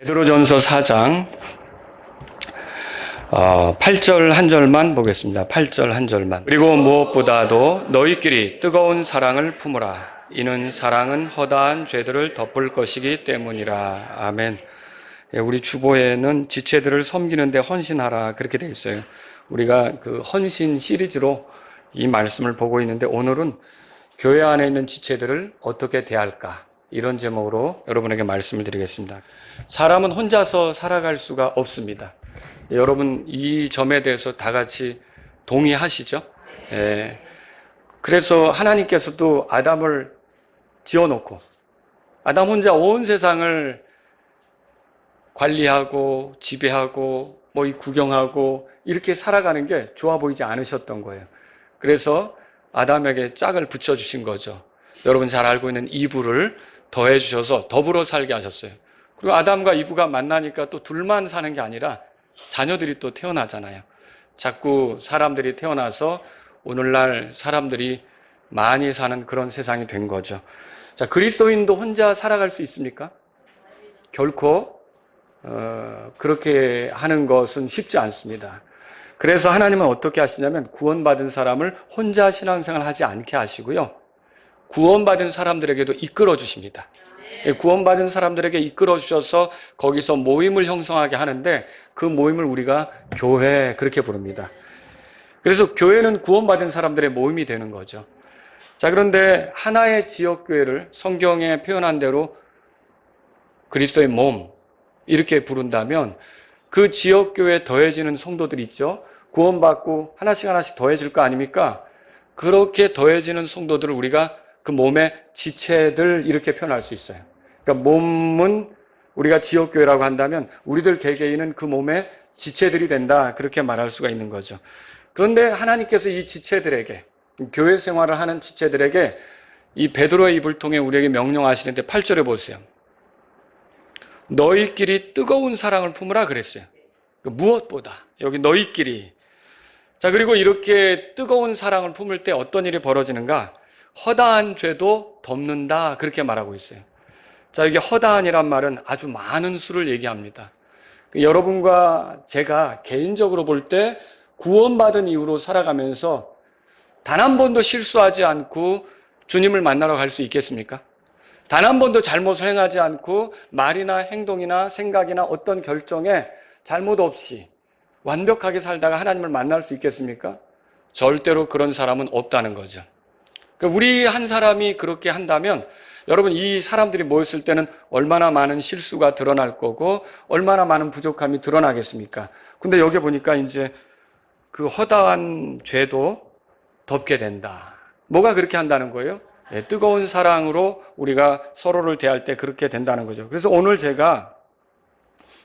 베드로전서 4장 8절 한 절만 보겠습니다. 8절 한 절만. 그리고 무엇보다도 너희끼리 뜨거운 사랑을 품으라. 이는 사랑은 허다한 죄들을 덮을 것이기 때문이라. 아멘. 우리 주보에는 지체들을 섬기는데 헌신하라 그렇게 되어 있어요. 우리가 그 헌신 시리즈로 이 말씀을 보고 있는데 오늘은 교회 안에 있는 지체들을 어떻게 대할까 이런 제목으로 여러분에게 말씀을 드리겠습니다. 사람은 혼자서 살아갈 수가 없습니다. 여러분 이 점에 대해서 다 같이 동의하시죠? 예. 그래서 하나님께서도 아담을 지어놓고 아담 혼자 온 세상을 관리하고 지배하고 뭐 이 구경하고 이렇게 살아가는 게 좋아 보이지 않으셨던 거예요. 그래서 아담에게 짝을 붙여주신 거죠. 여러분 잘 알고 있는 이브를 더해 주셔서 더불어 살게 하셨어요. 그리고 아담과 이브가 만나니까 또 둘만 사는 게 아니라 자녀들이 또 태어나잖아요. 자꾸 사람들이 태어나서 오늘날 사람들이 많이 사는 그런 세상이 된 거죠. 자, 그리스도인도 혼자 살아갈 수 있습니까? 결코 그렇게 하는 것은 쉽지 않습니다. 그래서 하나님은 어떻게 하시냐면 구원받은 사람을 혼자 신앙생활 하지 않게 하시고요. 구원받은 사람들에게도 이끌어 주십니다. 구원받은 사람들에게 이끌어 주셔서 거기서 모임을 형성하게 하는데 그 모임을 우리가 교회 그렇게 부릅니다. 그래서 교회는 구원받은 사람들의 모임이 되는 거죠. 자, 그런데 하나의 지역교회를 성경에 표현한 대로 그리스도의 몸 이렇게 부른다면 그 지역교회에 더해지는 성도들 있죠. 구원받고 하나씩 하나씩 더해질 거 아닙니까? 그렇게 더해지는 성도들을 우리가 그 몸의 지체들 이렇게 표현할 수 있어요. 그러니까 몸은 우리가 지역교회라고 한다면 우리들 개개인은 그 몸의 지체들이 된다 그렇게 말할 수가 있는 거죠. 그런데 하나님께서 이 지체들에게 교회 생활을 하는 지체들에게 이 베드로의 입을 통해 우리에게 명령하시는데 8절에 보세요. 너희끼리 뜨거운 사랑을 품으라 그랬어요. 무엇보다 여기 너희끼리. 자, 그리고 이렇게 뜨거운 사랑을 품을 때 어떤 일이 벌어지는가? 허다한 죄도 덮는다 그렇게 말하고 있어요. 자, 이게 허다한이란 말은 아주 많은 수를 얘기합니다. 여러분과 제가 개인적으로 볼 때 구원받은 이후로 살아가면서 단 한 번도 실수하지 않고 주님을 만나러 갈 수 있겠습니까? 단 한 번도 잘못을 행하지 않고 말이나 행동이나 생각이나 어떤 결정에 잘못 없이 완벽하게 살다가 하나님을 만날 수 있겠습니까? 절대로 그런 사람은 없다는 거죠. 우리 한 사람이 그렇게 한다면 여러분 이 사람들이 모였을 때는 얼마나 많은 실수가 드러날 거고 얼마나 많은 부족함이 드러나겠습니까? 근데 여기 보니까 이제 그 허다한 죄도 덮게 된다. 뭐가 그렇게 한다는 거예요? 네, 뜨거운 사랑으로 우리가 서로를 대할 때 그렇게 된다는 거죠. 그래서 오늘 제가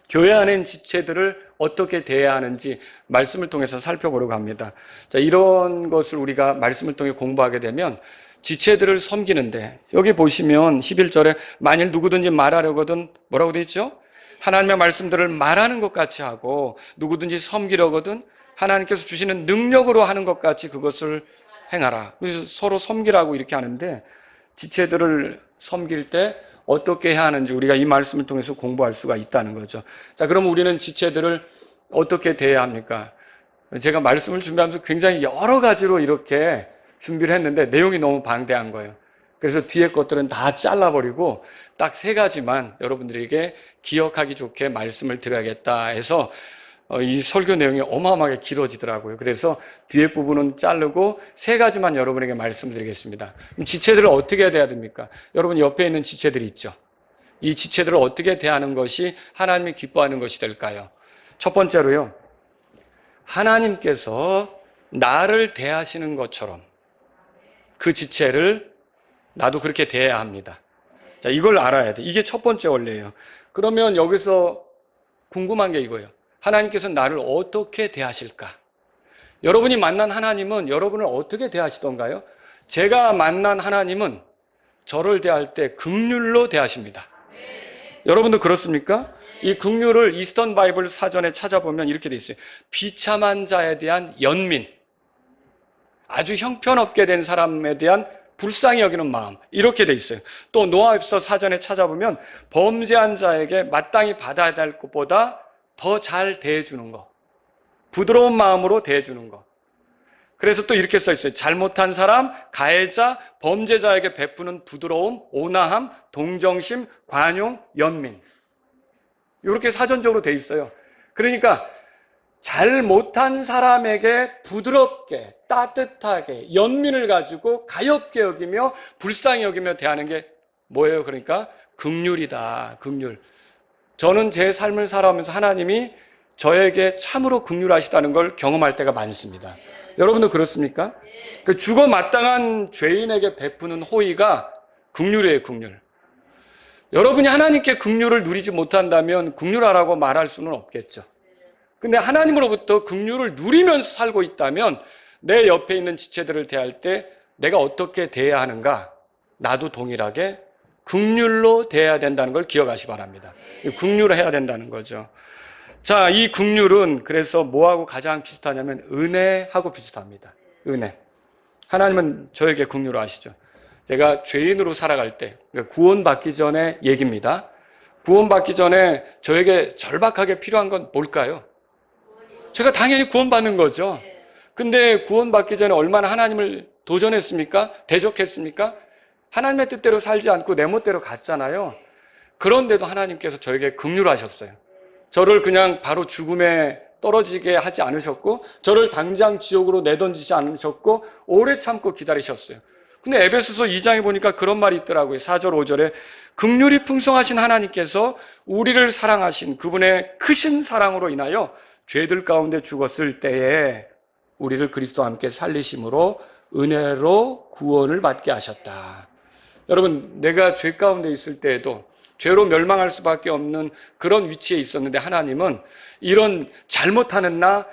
교회 안에 있는 지체들을 어떻게 대해야 하는지 말씀을 통해서 살펴보려고 합니다. 자, 이런 것을 우리가 말씀을 통해 공부하게 되면 지체들을 섬기는데 여기 보시면 11절에 만일 누구든지 말하려거든 뭐라고 되어 있죠? 하나님의 말씀들을 말하는 것 같이 하고 누구든지 섬기려거든 하나님께서 주시는 능력으로 하는 것 같이 그것을 행하라. 그래서 서로 섬기라고 이렇게 하는데 지체들을 섬길 때 어떻게 해야 하는지 우리가 이 말씀을 통해서 공부할 수가 있다는 거죠. 자, 그럼 우리는 지체들을 어떻게 대해야 합니까? 제가 말씀을 준비하면서 굉장히 여러 가지로 이렇게 준비를 했는데 내용이 너무 방대한 거예요. 그래서 뒤에 것들은 다 잘라버리고 딱 3가지만 여러분들에게 기억하기 좋게 말씀을 드려야겠다 해서 이 설교 내용이 어마어마하게 길어지더라고요. 그래서 뒤에 부분은 자르고 3가지만 여러분에게 말씀드리겠습니다. 그럼 지체들을 어떻게 대해야 됩니까? 여러분 옆에 있는 지체들이 있죠. 이 지체들을 어떻게 대하는 것이 하나님이 기뻐하는 것이 될까요? 첫 번째로요. 하나님께서 나를 대하시는 것처럼 그 지체를 나도 그렇게 대해야 합니다. 자, 이걸 알아야 돼. 이게 첫 번째 원리예요. 그러면 여기서 궁금한 게 이거예요. 하나님께서 나를 어떻게 대하실까? 여러분이 만난 하나님은 여러분을 어떻게 대하시던가요? 제가 만난 하나님은 저를 대할 때 긍휼로 대하십니다. 여러분도 그렇습니까? 이 긍휼을 이스턴 바이블 사전에 찾아보면 이렇게 돼 있어요. 비참한 자에 대한 연민, 아주 형편없게 된 사람에 대한 불쌍히 여기는 마음, 이렇게 돼 있어요. 또 노아협서 사전에 찾아보면 범죄한 자에게 마땅히 받아야 될 것보다 더 잘 대해주는 거, 부드러운 마음으로 대해주는 거. 그래서 또 이렇게 써 있어요. 잘못한 사람, 가해자, 범죄자에게 베푸는 부드러움, 온화함, 동정심, 관용, 연민. 이렇게 사전적으로 돼 있어요. 그러니까 잘못한 사람에게 부드럽게, 따뜻하게, 연민을 가지고 가엾게 여기며 불쌍히 여기며 대하는 게 뭐예요? 그러니까 긍휼이다. 긍휼. 저는 제 삶을 살아오면서 하나님이 저에게 참으로 긍휼하시다는 걸 경험할 때가 많습니다. 여러분도 그렇습니까? 그 죽어 마땅한 죄인에게 베푸는 호의가 긍휼이에요, 긍휼. 여러분이 하나님께 긍휼을 누리지 못한다면 긍휼하라고 말할 수는 없겠죠. 근데 하나님으로부터 긍휼을 누리면서 살고 있다면 내 옆에 있는 지체들을 대할 때 내가 어떻게 대해야 하는가? 나도 동일하게 긍휼로 대해야 된다는 걸 기억하시 바랍니다. 긍휼을 해야 된다는 거죠. 자, 이 긍휼은 그래서 뭐하고 가장 비슷하냐면 은혜하고 비슷합니다. 은혜. 하나님은 저에게 긍휼을 하시죠. 제가 죄인으로 살아갈 때, 구원받기 전에 얘기입니다. 구원받기 전에 저에게 절박하게 필요한 건 뭘까요? 제가 당연히 구원받는 거죠. 근데 구원받기 전에 얼마나 하나님을 도전했습니까? 대적했습니까? 하나님의 뜻대로 살지 않고 내 멋대로 갔잖아요. 그런데도 하나님께서 저에게 긍휼하셨어요. 저를 그냥 바로 죽음에 떨어지게 하지 않으셨고, 저를 당장 지옥으로 내던지지 않으셨고, 오래 참고 기다리셨어요. 근데 에베소서 2장에 보니까 그런 말이 있더라고요. 4절 5절에 긍휼이 풍성하신 하나님께서 우리를 사랑하신 그분의 크신 사랑으로 인하여 죄들 가운데 죽었을 때에 우리를 그리스도와 함께 살리심으로 은혜로 구원을 받게 하셨다. 여러분, 내가 죄 가운데 있을 때에도 죄로 멸망할 수밖에 없는 그런 위치에 있었는데 하나님은 이런 잘못하는 나,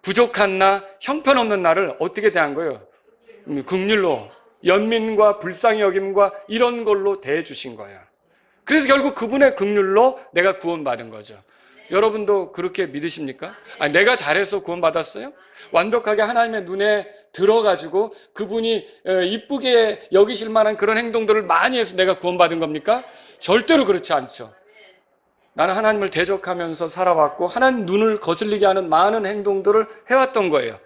부족한 나, 형편없는 나를 어떻게 대한 거예요? 긍휼로, 연민과 불쌍히 여김과 이런 걸로 대해 주신 거예요. 그래서 결국 그분의 긍휼로 내가 구원받은 거죠. 여러분도 그렇게 믿으십니까? 아니, 내가 잘해서 구원받았어요? 완벽하게 하나님의 눈에 들어가지고 그분이 이쁘게 여기실 만한 그런 행동들을 많이 해서 내가 구원받은 겁니까? 절대로 그렇지 않죠. 나는 하나님을 대적하면서 살아왔고 하나님 눈을 거슬리게 하는 많은 행동들을 해왔던 거예요.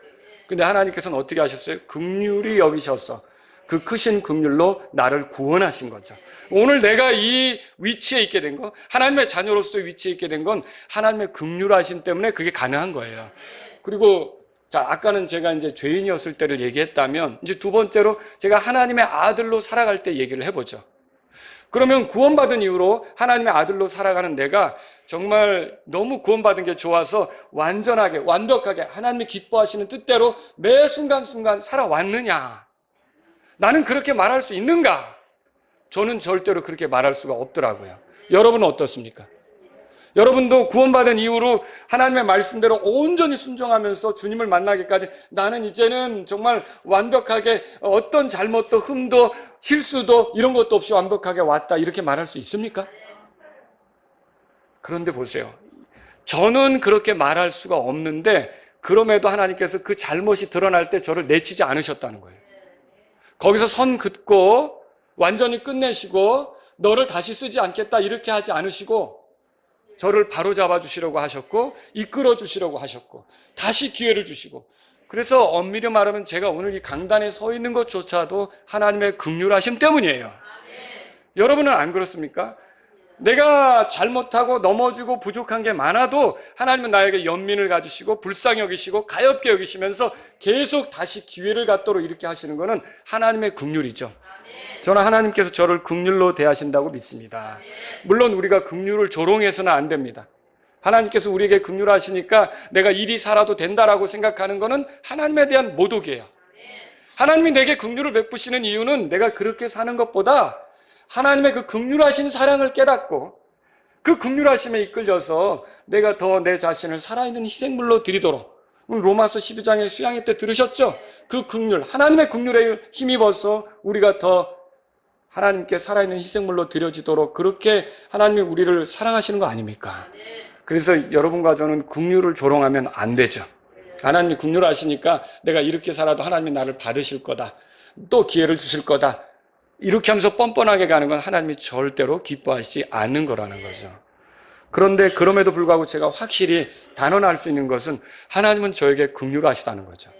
근데 하나님께서는 어떻게 하셨어요? 긍휼히 여기셔서 그 크신 긍휼로 나를 구원하신 거죠. 오늘 내가 이 위치에 있게 된 건, 하나님의 자녀로서의 위치에 있게 된 건 하나님의 긍휼하심 때문에 그게 가능한 거예요. 그리고 자, 아까는 제가 이제 죄인이었을 때를 얘기했다면 이제 두 번째로 제가 하나님의 아들로 살아갈 때 얘기를 해보죠. 그러면 구원받은 이후로 하나님의 아들로 살아가는 내가 정말 너무 구원받은 게 좋아서 완전하게, 완벽하게 하나님이 기뻐하시는 뜻대로 매 순간순간 살아왔느냐? 나는 그렇게 말할 수 있는가? 저는 절대로 그렇게 말할 수가 없더라고요. 여러분은 어떻습니까? 여러분도 구원받은 이후로 하나님의 말씀대로 온전히 순종하면서 주님을 만나기까지 나는 이제는 정말 완벽하게 어떤 잘못도 흠도 실수도 이런 것도 없이 완벽하게 왔다 이렇게 말할 수 있습니까? 그런데 보세요. 저는 그렇게 말할 수가 없는데 그럼에도 하나님께서 그 잘못이 드러날 때 저를 내치지 않으셨다는 거예요. 거기서 선 긋고 완전히 끝내시고 너를 다시 쓰지 않겠다 이렇게 하지 않으시고 저를 바로잡아 주시려고 하셨고 이끌어 주시려고 하셨고 다시 기회를 주시고, 그래서 엄밀히 말하면 제가 오늘 이 강단에 서 있는 것조차도 하나님의 긍휼하심 때문이에요. 여러분은 안 그렇습니까? 내가 잘못하고 넘어지고 부족한 게 많아도 하나님은 나에게 연민을 가지시고 불쌍히 여기시고 가엾게 여기시면서 계속 다시 기회를 갖도록 이렇게 하시는 것은 하나님의 긍휼이죠. 저는 하나님께서 저를 긍휼로 대하신다고 믿습니다. 물론 우리가 긍휼을 조롱해서는 안 됩니다. 하나님께서 우리에게 긍휼하시니까 내가 이리 살아도 된다라고 생각하는 것은 하나님에 대한 모독이에요. 하나님이 내게 긍휼을 베푸시는 이유는 내가 그렇게 사는 것보다 하나님의 그 긍휼하신 사랑을 깨닫고 그 긍휼하심에 이끌려서 내가 더 내 자신을 살아있는 희생물로 드리도록, 로마서 12장의 수양회 때 들으셨죠? 그 긍휼, 하나님의 긍휼에 힘입어서 우리가 더 하나님께 살아있는 희생물로 드려지도록 그렇게 하나님이 우리를 사랑하시는 거 아닙니까? 그래서 여러분과 저는 긍휼을 조롱하면 안 되죠. 하나님이 긍휼하시니까 내가 이렇게 살아도 하나님이 나를 받으실 거다. 또 기회를 주실 거다. 이렇게 하면서 뻔뻔하게 가는 건 하나님이 절대로 기뻐하시지 않는 거라는 거죠. 그런데 그럼에도 불구하고 제가 확실히 단언할 수 있는 것은 하나님은 저에게 긍휼하시다는 거죠.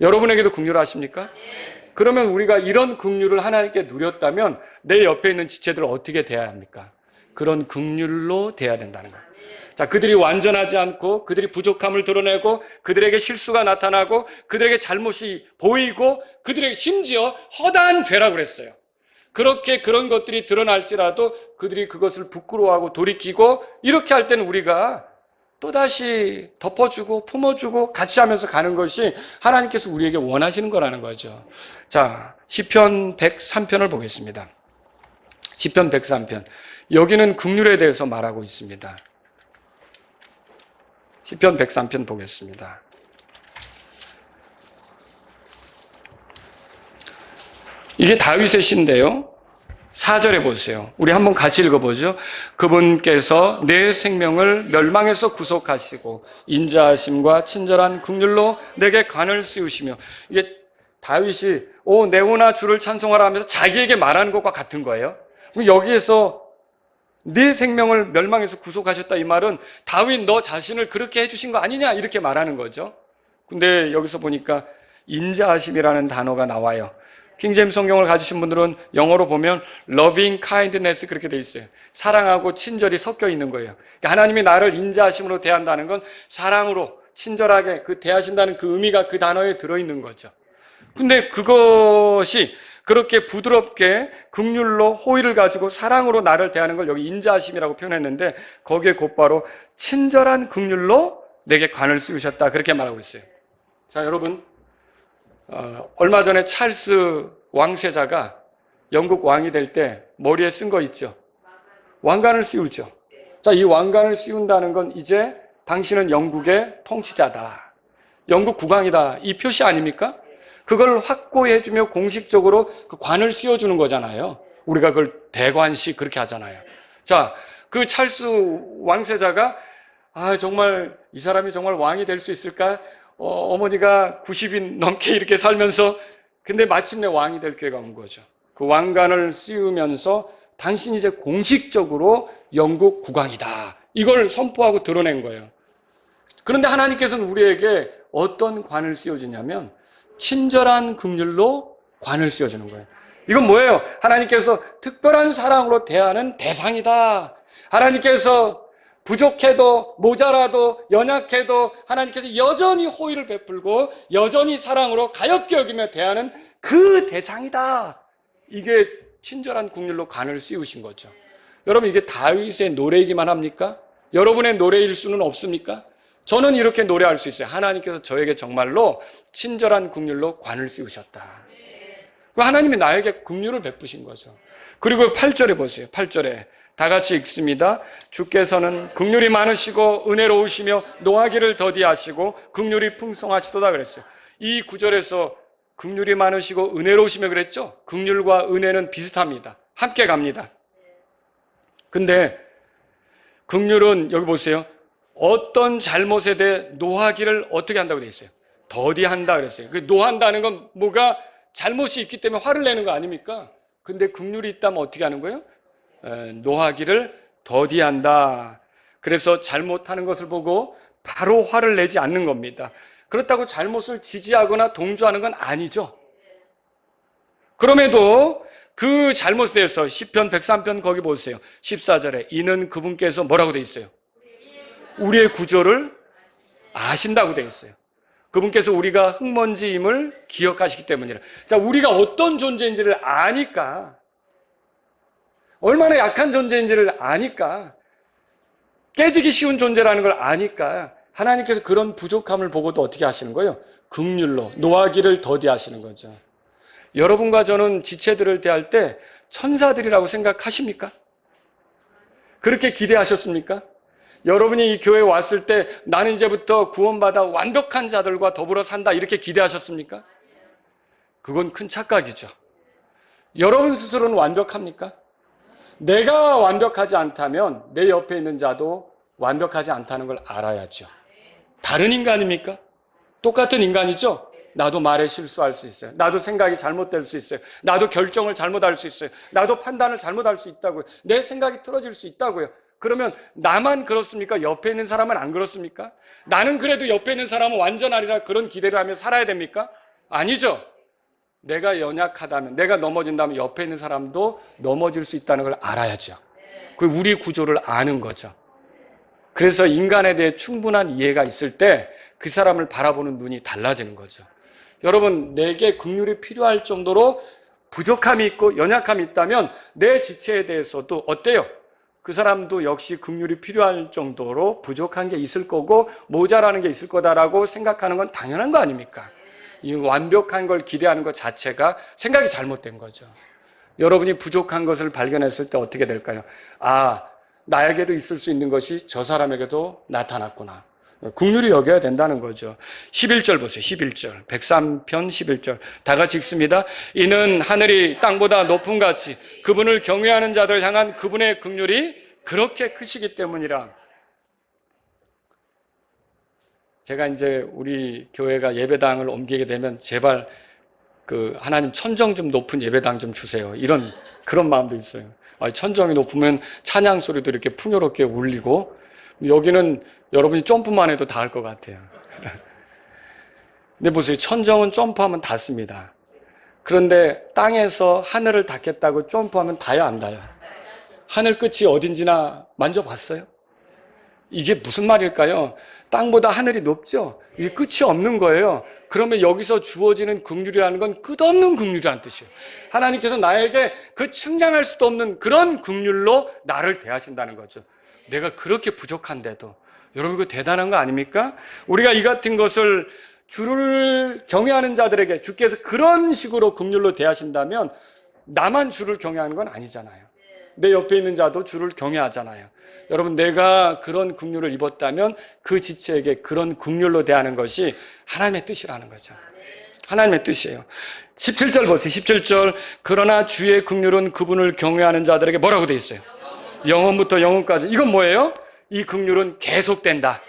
여러분에게도 긍휼하십니까? 그러면 우리가 이런 긍휼을 하나님께 누렸다면 내 옆에 있는 지체들을 어떻게 대해야 합니까? 그런 긍휼로 대해야 된다는 거예요. 자, 그들이 완전하지 않고 그들이 부족함을 드러내고 그들에게 실수가 나타나고 그들에게 잘못이 보이고 그들에게 심지어 허다한 죄라고 그랬어요. 그렇게 그런 것들이 드러날지라도 그들이 그것을 부끄러워하고 돌이키고 이렇게 할 때는 우리가 또다시 덮어주고 품어주고 같이 하면서 가는 것이 하나님께서 우리에게 원하시는 거라는 거죠. 자, 시편 103편을 보겠습니다. 시편 103편. 여기는 긍휼에 대해서 말하고 있습니다. 시편 103편 보겠습니다. 이게 다윗의 시인데요. 4절에 보세요. 우리 한번 같이 읽어보죠. 그분께서 내 생명을 멸망에서 구속하시고 인자하심과 친절한 긍휼로 내게 관을 씌우시며, 이게 다윗이 내오나 주를 찬송하라 하면서 자기에게 말하는 것과 같은 거예요. 여기에서 네 생명을 멸망에서 구속하셨다 이 말은 다윗 너 자신을 그렇게 해주신 거 아니냐 이렇게 말하는 거죠. 근데 여기서 보니까 인자하심이라는 단어가 나와요. 킹제임스 성경을 가지신 분들은 영어로 보면 loving kindness 그렇게 돼 있어요. 사랑하고 친절이 섞여 있는 거예요. 그러니까 하나님이 나를 인자하심으로 대한다는 건 사랑으로 친절하게 대하신다는 그 의미가 그 단어에 들어있는 거죠. 근데 그것이 그렇게 부드럽게 긍휼로 호의를 가지고 사랑으로 나를 대하는 걸 여기 인자하심이라고 표현했는데 거기에 곧바로 친절한 긍휼로 내게 관을 씌우셨다 그렇게 말하고 있어요. 자, 여러분, 얼마 전에 찰스 왕세자가 영국 왕이 될 때 머리에 쓴 거 있죠. 왕관을 씌우죠. 자, 이 왕관을 씌운다는 건 이제 당신은 영국의 통치자다, 영국 국왕이다, 이 표시 아닙니까? 그걸 확고히 해주며 공식적으로 그 관을 씌워주는 거잖아요. 우리가 그걸 대관식 그렇게 하잖아요. 자, 그 찰스 왕세자가 정말 이 사람이 정말 왕이 될 수 있을까? 어머니가 90이 넘게 이렇게 살면서 근데 마침내 왕이 될 기회가 온 거죠. 그 왕관을 씌우면서 당신이 이제 공식적으로 영국 국왕이다, 이걸 선포하고 드러낸 거예요. 그런데 하나님께서는 우리에게 어떤 관을 씌워주냐면 친절한 긍휼로 관을 씌워주는 거예요. 이건 뭐예요? 하나님께서 특별한 사랑으로 대하는 대상이다. 하나님께서 부족해도 모자라도 연약해도 하나님께서 여전히 호의를 베풀고 여전히 사랑으로 가엾게 여기며 대하는 그 대상이다. 이게 친절한 긍휼로 관을 씌우신 거죠. 여러분, 이게 다윗의 노래이기만 합니까? 여러분의 노래일 수는 없습니까? 저는 이렇게 노래할 수 있어요. 하나님께서 저에게 정말로 친절한 긍휼로 관을 씌우셨다. 하나님이 나에게 긍휼을 베푸신 거죠. 그리고 8절에 보세요. 8절에 다 같이 읽습니다. 주께서는 긍휼이 많으시고 은혜로우시며 노하기를 더디하시고 긍휼이 풍성하시도다 그랬어요. 이 구절에서 긍휼이 많으시고 은혜로우시며 그랬죠. 긍휼과 은혜는 비슷합니다. 함께 갑니다. 근데 긍휼은 여기 보세요. 어떤 잘못에 대해 노하기를 어떻게 한다고 되어 있어요? 더디한다 그랬어요. 그 노한다는 건 뭐가 잘못이 있기 때문에 화를 내는 거 아닙니까? 근데 긍휼이 있다면 어떻게 하는 거예요? 노하기를 더디한다. 그래서 잘못하는 것을 보고 바로 화를 내지 않는 겁니다. 그렇다고 잘못을 지지하거나 동조하는 건 아니죠. 그럼에도 그 잘못에 대해서 시편 103편 거기 보세요. 14절에 이는 그분께서 뭐라고 되어 있어요? 우리의 구조를 아신다고 되어 있어요. 그분께서 우리가 흙먼지임을 기억하시기 때문이라. 자, 우리가 어떤 존재인지를 아니까, 얼마나 약한 존재인지를 아니까, 깨지기 쉬운 존재라는 걸 아니까 하나님께서 그런 부족함을 보고도 어떻게 하시는 거예요? 긍휼로 노하기를 더디하시는 거죠. 여러분과 저는 지체들을 대할 때 천사들이라고 생각하십니까? 그렇게 기대하셨습니까? 여러분이 이 교회에 왔을 때 나는 이제부터 구원받아 완벽한 자들과 더불어 산다 이렇게 기대하셨습니까? 그건 큰 착각이죠. 여러분 스스로는 완벽합니까? 내가 완벽하지 않다면 내 옆에 있는 자도 완벽하지 않다는 걸 알아야죠. 다른 인간입니까? 똑같은 인간이죠? 나도 말에 실수할 수 있어요. 나도 생각이 잘못될 수 있어요. 나도 결정을 잘못할 수 있어요. 나도 판단을 잘못할 수 있다고요. 내 생각이 틀어질 수 있다고요. 그러면 나만 그렇습니까? 옆에 있는 사람은 안 그렇습니까? 나는 그래도 옆에 있는 사람은 완전하리라 그런 기대를 하며 살아야 됩니까? 아니죠. 내가 연약하다면, 내가 넘어진다면 옆에 있는 사람도 넘어질 수 있다는 걸 알아야죠. 그 우리 구조를 아는 거죠. 그래서 인간에 대해 충분한 이해가 있을 때 그 사람을 바라보는 눈이 달라지는 거죠. 여러분, 내게 긍휼이 필요할 정도로 부족함이 있고 연약함이 있다면 내 지체에 대해서도 어때요? 그 사람도 역시 긍휼이 필요할 정도로 부족한 게 있을 거고 모자라는 게 있을 거다라고 생각하는 건 당연한 거 아닙니까? 이 완벽한 걸 기대하는 것 자체가 생각이 잘못된 거죠. 여러분이 부족한 것을 발견했을 때 어떻게 될까요? 아, 나에게도 있을 수 있는 것이 저 사람에게도 나타났구나. 긍휼히 여겨야 된다는 거죠. 11절 보세요. 11절. 103편 11절. 다 같이 읽습니다. 이는 하늘이 땅보다 높음 같이 그분을 경외하는 자들 향한 그분의 긍휼이 그렇게 크시기 때문이라. 제가 이제 우리 교회가 예배당을 옮기게 되면 제발 그 하나님 천정 좀 높은 예배당 좀 주세요. 이런 그런 마음도 있어요. 천정이 높으면 찬양 소리도 이렇게 풍요롭게 울리고 여기는 여러분이 점프만 해도 닿을 것 같아요. 근데 보세요. 천정은 점프하면 닿습니다. 그런데 땅에서 하늘을 닿겠다고 점프하면 닿아요, 안 닿아요? 하늘 끝이 어딘지나 만져봤어요? 이게 무슨 말일까요? 땅보다 하늘이 높죠? 이게 끝이 없는 거예요. 그러면 여기서 주어지는 긍휼이라는 건 끝없는 긍휼이라는 뜻이에요. 하나님께서 나에게 그 측량할 수도 없는 그런 긍휼로 나를 대하신다는 거죠. 내가 그렇게 부족한데도. 여러분, 이거 대단한 거 아닙니까? 우리가 이 같은 것을 주를 경외하는 자들에게 주께서 그런 식으로 긍휼로 대하신다면 나만 주를 경외하는 건 아니잖아요. 내 옆에 있는 자도 주를 경외하잖아요. 여러분, 내가 그런 긍휼을 입었다면 그 지체에게 그런 긍휼로 대하는 것이 하나님의 뜻이라는 거죠. 하나님의 뜻이에요. 17절 보세요. 17절. 그러나 주의 긍휼은 그분을 경외하는 자들에게 뭐라고 돼 있어요? 영원부터 영원까지. 이건 뭐예요? 이 긍휼은 계속된다.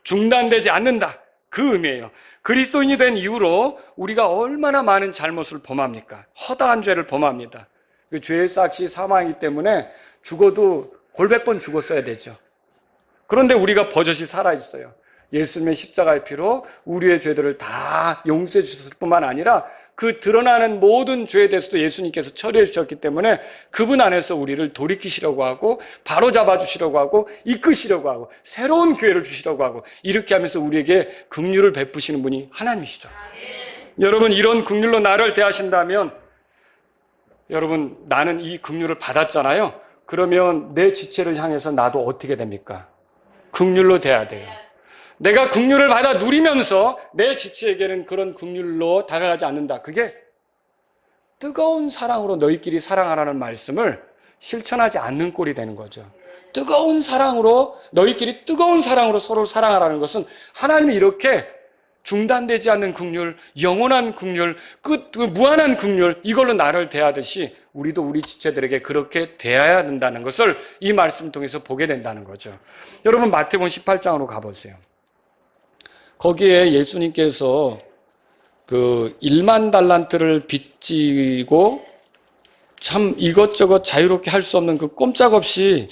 중단되지 않는다. 그 의미예요. 그리스도인이 된 이후로 우리가 얼마나 많은 잘못을 범합니까? 허다한 죄를 범합니다. 그 죄의 삭시 사망이기 때문에 죽어도 골백번 죽었어야 되죠. 그런데 우리가 버젓이 살아있어요. 예수님의 십자가의 피로 우리의 죄들을 다 용서해 주셨을 뿐만 아니라 그 드러나는 모든 죄에 대해서도 예수님께서 처리해 주셨기 때문에 그분 안에서 우리를 돌이키시려고 하고 바로잡아 주시려고 하고 이끄시려고 하고 새로운 기회를 주시려고 하고 이렇게 하면서 우리에게 긍휼을 베푸시는 분이 하나님이시죠. 여러분, 이런 긍휼로 나를 대하신다면 여러분, 나는 이 긍휼을 받았잖아요. 그러면 내 지체를 향해서 나도 어떻게 됩니까? 긍휼로 대해야 돼요. 내가 긍휼을 받아 누리면서 내 지체에게는 그런 긍휼로 다가가지 않는다. 그게 뜨거운 사랑으로 너희끼리 사랑하라는 말씀을 실천하지 않는 꼴이 되는 거죠. 뜨거운 사랑으로 너희끼리 뜨거운 사랑으로 서로 사랑하라는 것은 하나님이 이렇게 중단되지 않는 긍휼, 영원한 긍휼, 무한한 긍휼, 이걸로 나를 대하듯이 우리도 우리 지체들에게 그렇게 대해야 된다는 것을 이 말씀 통해서 보게 된다는 거죠. 여러분, 마태복음 18장으로 가보세요. 거기에 예수님께서 그 1만 달란트를 빚지고 참 이것저것 자유롭게 할 수 없는 그 꼼짝없이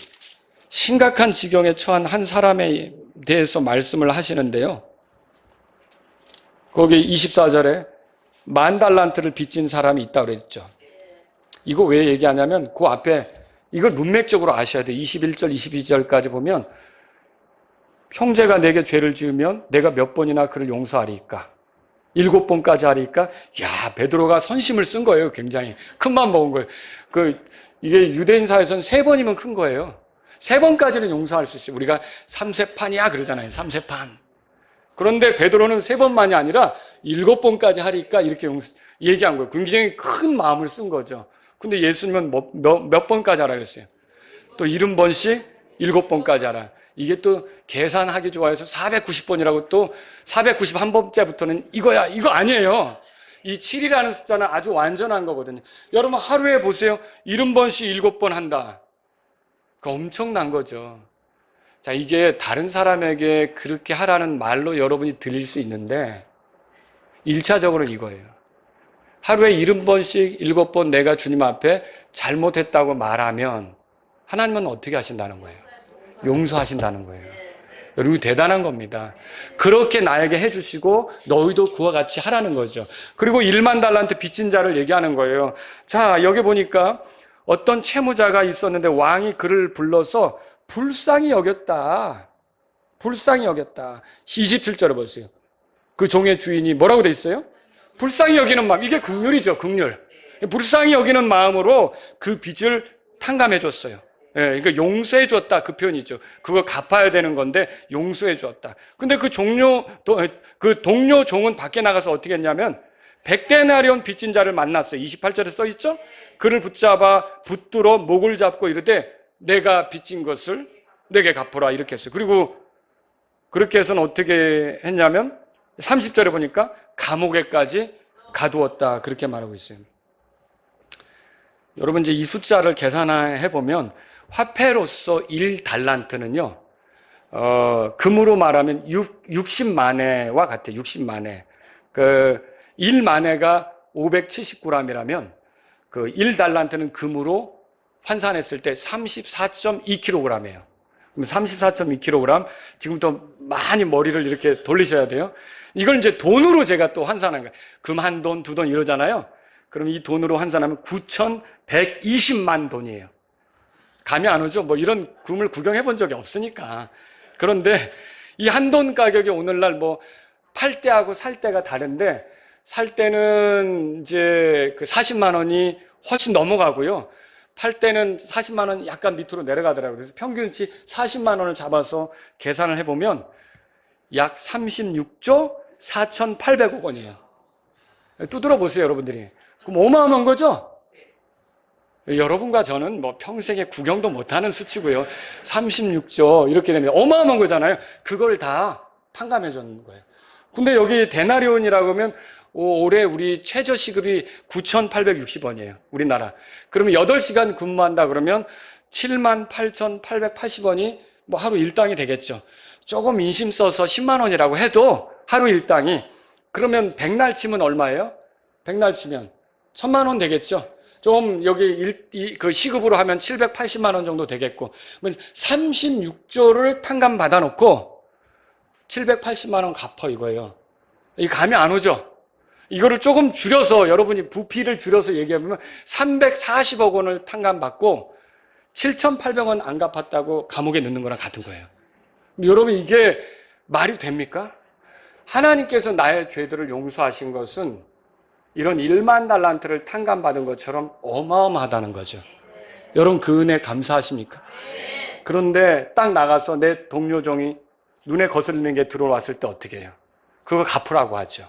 심각한 지경에 처한 한 사람에 대해서 말씀을 하시는데요. 거기 24절에 10,000달란트를 빚진 사람이 있다고 그랬죠. 이거 왜 얘기하냐면 그 앞에 이걸 문맥적으로 아셔야 돼요. 21절, 22절까지 보면 형제가 내게 죄를 지으면 내가 몇 번이나 그를 용서하리까? 7번까지 하리까? 야, 베드로가 선심을 쓴 거예요. 굉장히 큰 맘 먹은 거예요. 이게 유대인 사회에서는 3번이면 큰 거예요. 3번까지는 용서할 수 있어요. 우리가 3세판이야 그러잖아요. 3세판. 그런데 베드로는 3번만이 아니라 7번까지 하리까? 이렇게 얘기한 거예요. 굉장히 큰 마음을 쓴 거죠. 근데 예수님은 몇 번까지 하라 그랬어요? 또 70번씩 7번까지 하라. 이게 또 계산하기 좋아해서 490번이라고 또 491번째부터는 이거야. 이거 아니에요. 이 7이라는 숫자는 아주 완전한 거거든요. 여러분, 하루에 보세요. 70번씩 7번 한다. 그 엄청난 거죠. 자, 이게 다른 사람에게 그렇게 하라는 말로 여러분이 들릴 수 있는데 1차적으로 이거예요. 하루에 70번씩 7번 내가 주님 앞에 잘못했다고 말하면 하나님은 어떻게 하신다는 거예요? 용서하신다는 거예요. 여러분 대단한 겁니다. 그렇게 나에게 해주시고 너희도 그와 같이 하라는 거죠. 그리고 1만 달란트 빚진 자를 얘기하는 거예요. 자, 여기 보니까 어떤 채무자가 있었는데 왕이 그를 불러서 불쌍히 여겼다. 불쌍히 여겼다. 27절에 보세요. 그 종의 주인이 뭐라고 돼 있어요? 불쌍히 여기는 마음. 이게 긍휼이죠, 긍휼. 불쌍히 여기는 마음으로 그 빚을 탕감해 줬어요. 예, 그러니까 용서해 줬다 그 표현이죠. 그거 갚아야 되는 건데 용서해 줬다. 근데 그 동료 종은 밖에 나가서 어떻게 했냐면 100데나리온 빚진 자를 만났어요. 28절에 써 있죠? 그를 붙잡아 붙들어 목을 잡고 이르되 내가 빚진 것을 내게 갚으라 이렇게 했어요. 그리고 그렇게 해서는 어떻게 했냐면 30절에 보니까 감옥에까지 가두었다 그렇게 말하고 있어요. 여러분 이제 이 숫자를 계산해 보면 화폐로서 1달란트는요 금으로 말하면 60만회와 같아요. 60만회. 그 1만회가 579g이라면 그 1달란트는 금으로 환산했을 때 34.2kg이에요. 그럼 34.2kg, 지금부터 많이 머리를 이렇게 돌리셔야 돼요. 이걸 이제 돈으로 제가 또 환산한 거예요. 금 한 돈, 두 돈 이러잖아요. 그럼 이 돈으로 환산하면 9,120만 돈이에요. 감이 안 오죠? 뭐 이런 금을 구경해 본 적이 없으니까. 그런데 이 한 돈 가격이 오늘날 뭐 팔 때하고 살 때가 다른데 살 때는 이제 그 40만 원이 훨씬 넘어가고요. 팔 때는 40만 원 약간 밑으로 내려가더라고요. 그래서 평균치 40만 원을 잡아서 계산을 해보면 약 36조 4,800억 원이에요. 두드려 보세요, 여러분들이. 그럼 어마어마한 거죠? 여러분과 저는 뭐 평생에 구경도 못하는 수치고요. 36조 이렇게 되면 어마어마한 거잖아요. 그걸 다 탕감해 준 거예요. 근데 여기 데나리온이라고 하면 올해 우리 최저 시급이 9,860원이에요. 우리나라. 그러면 8시간 근무한다 그러면 78,880원이 뭐 하루 일당이 되겠죠. 조금 인심 써서 10만 원이라고 해도 하루 일당이 그러면 백날 치면 얼마예요? 백날 치면 1,000만 원 되겠죠. 좀 여기 그 시급으로 하면 780만 원 정도 되겠고 36조를 탕감 받아놓고 780만 원 갚어 이거예요. 이 감이 안 오죠? 이거를 조금 줄여서 여러분이 부피를 줄여서 얘기해보면 340억 원을 탕감받고 7,800원 안 갚았다고 감옥에 넣는 거랑 같은 거예요. 여러분 이게 말이 됩니까? 하나님께서 나의 죄들을 용서하신 것은 이런 1만 달란트를 탕감받은 것처럼 어마어마하다는 거죠. 여러분 그 은혜 감사하십니까? 그런데 딱 나가서 내 동료 종이 눈에 거슬리는 게 들어왔을 때 어떻게 해요? 그거 갚으라고 하죠.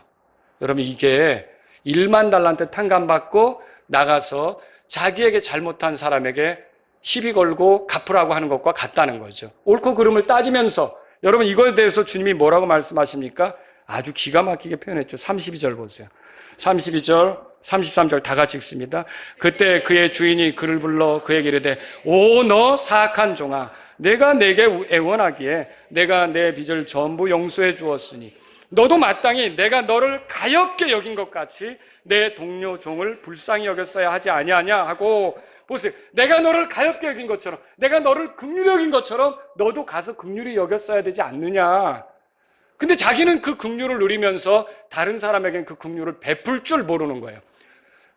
여러분 이게 1만 달란트 탕감받고 나가서 자기에게 잘못한 사람에게 시비 걸고 갚으라고 하는 것과 같다는 거죠. 옳고 그름을 따지면서 여러분 이거에 대해서 주님이 뭐라고 말씀하십니까? 아주 기가 막히게 표현했죠. 32절 보세요. 32절, 33절 다 같이 읽습니다. 그때 그의 주인이 그를 불러 그에게 이르되 오 너 사악한 종아 내가 내게 애원하기에 내가 내 빚을 전부 용서해 주었으니 너도 마땅히 내가 너를 가엾게 여긴 것 같이 내 동료 종을 불쌍히 여겼어야 하지 아니하냐 하고 보세요. 내가 너를 가엾게 여긴 것처럼 내가 너를 긍휼히 여긴 것처럼 너도 가서 긍휼히 여겼어야 되지 않느냐. 근데 자기는 그 긍휼을 누리면서 다른 사람에게는 그 긍휼을 베풀 줄 모르는 거예요.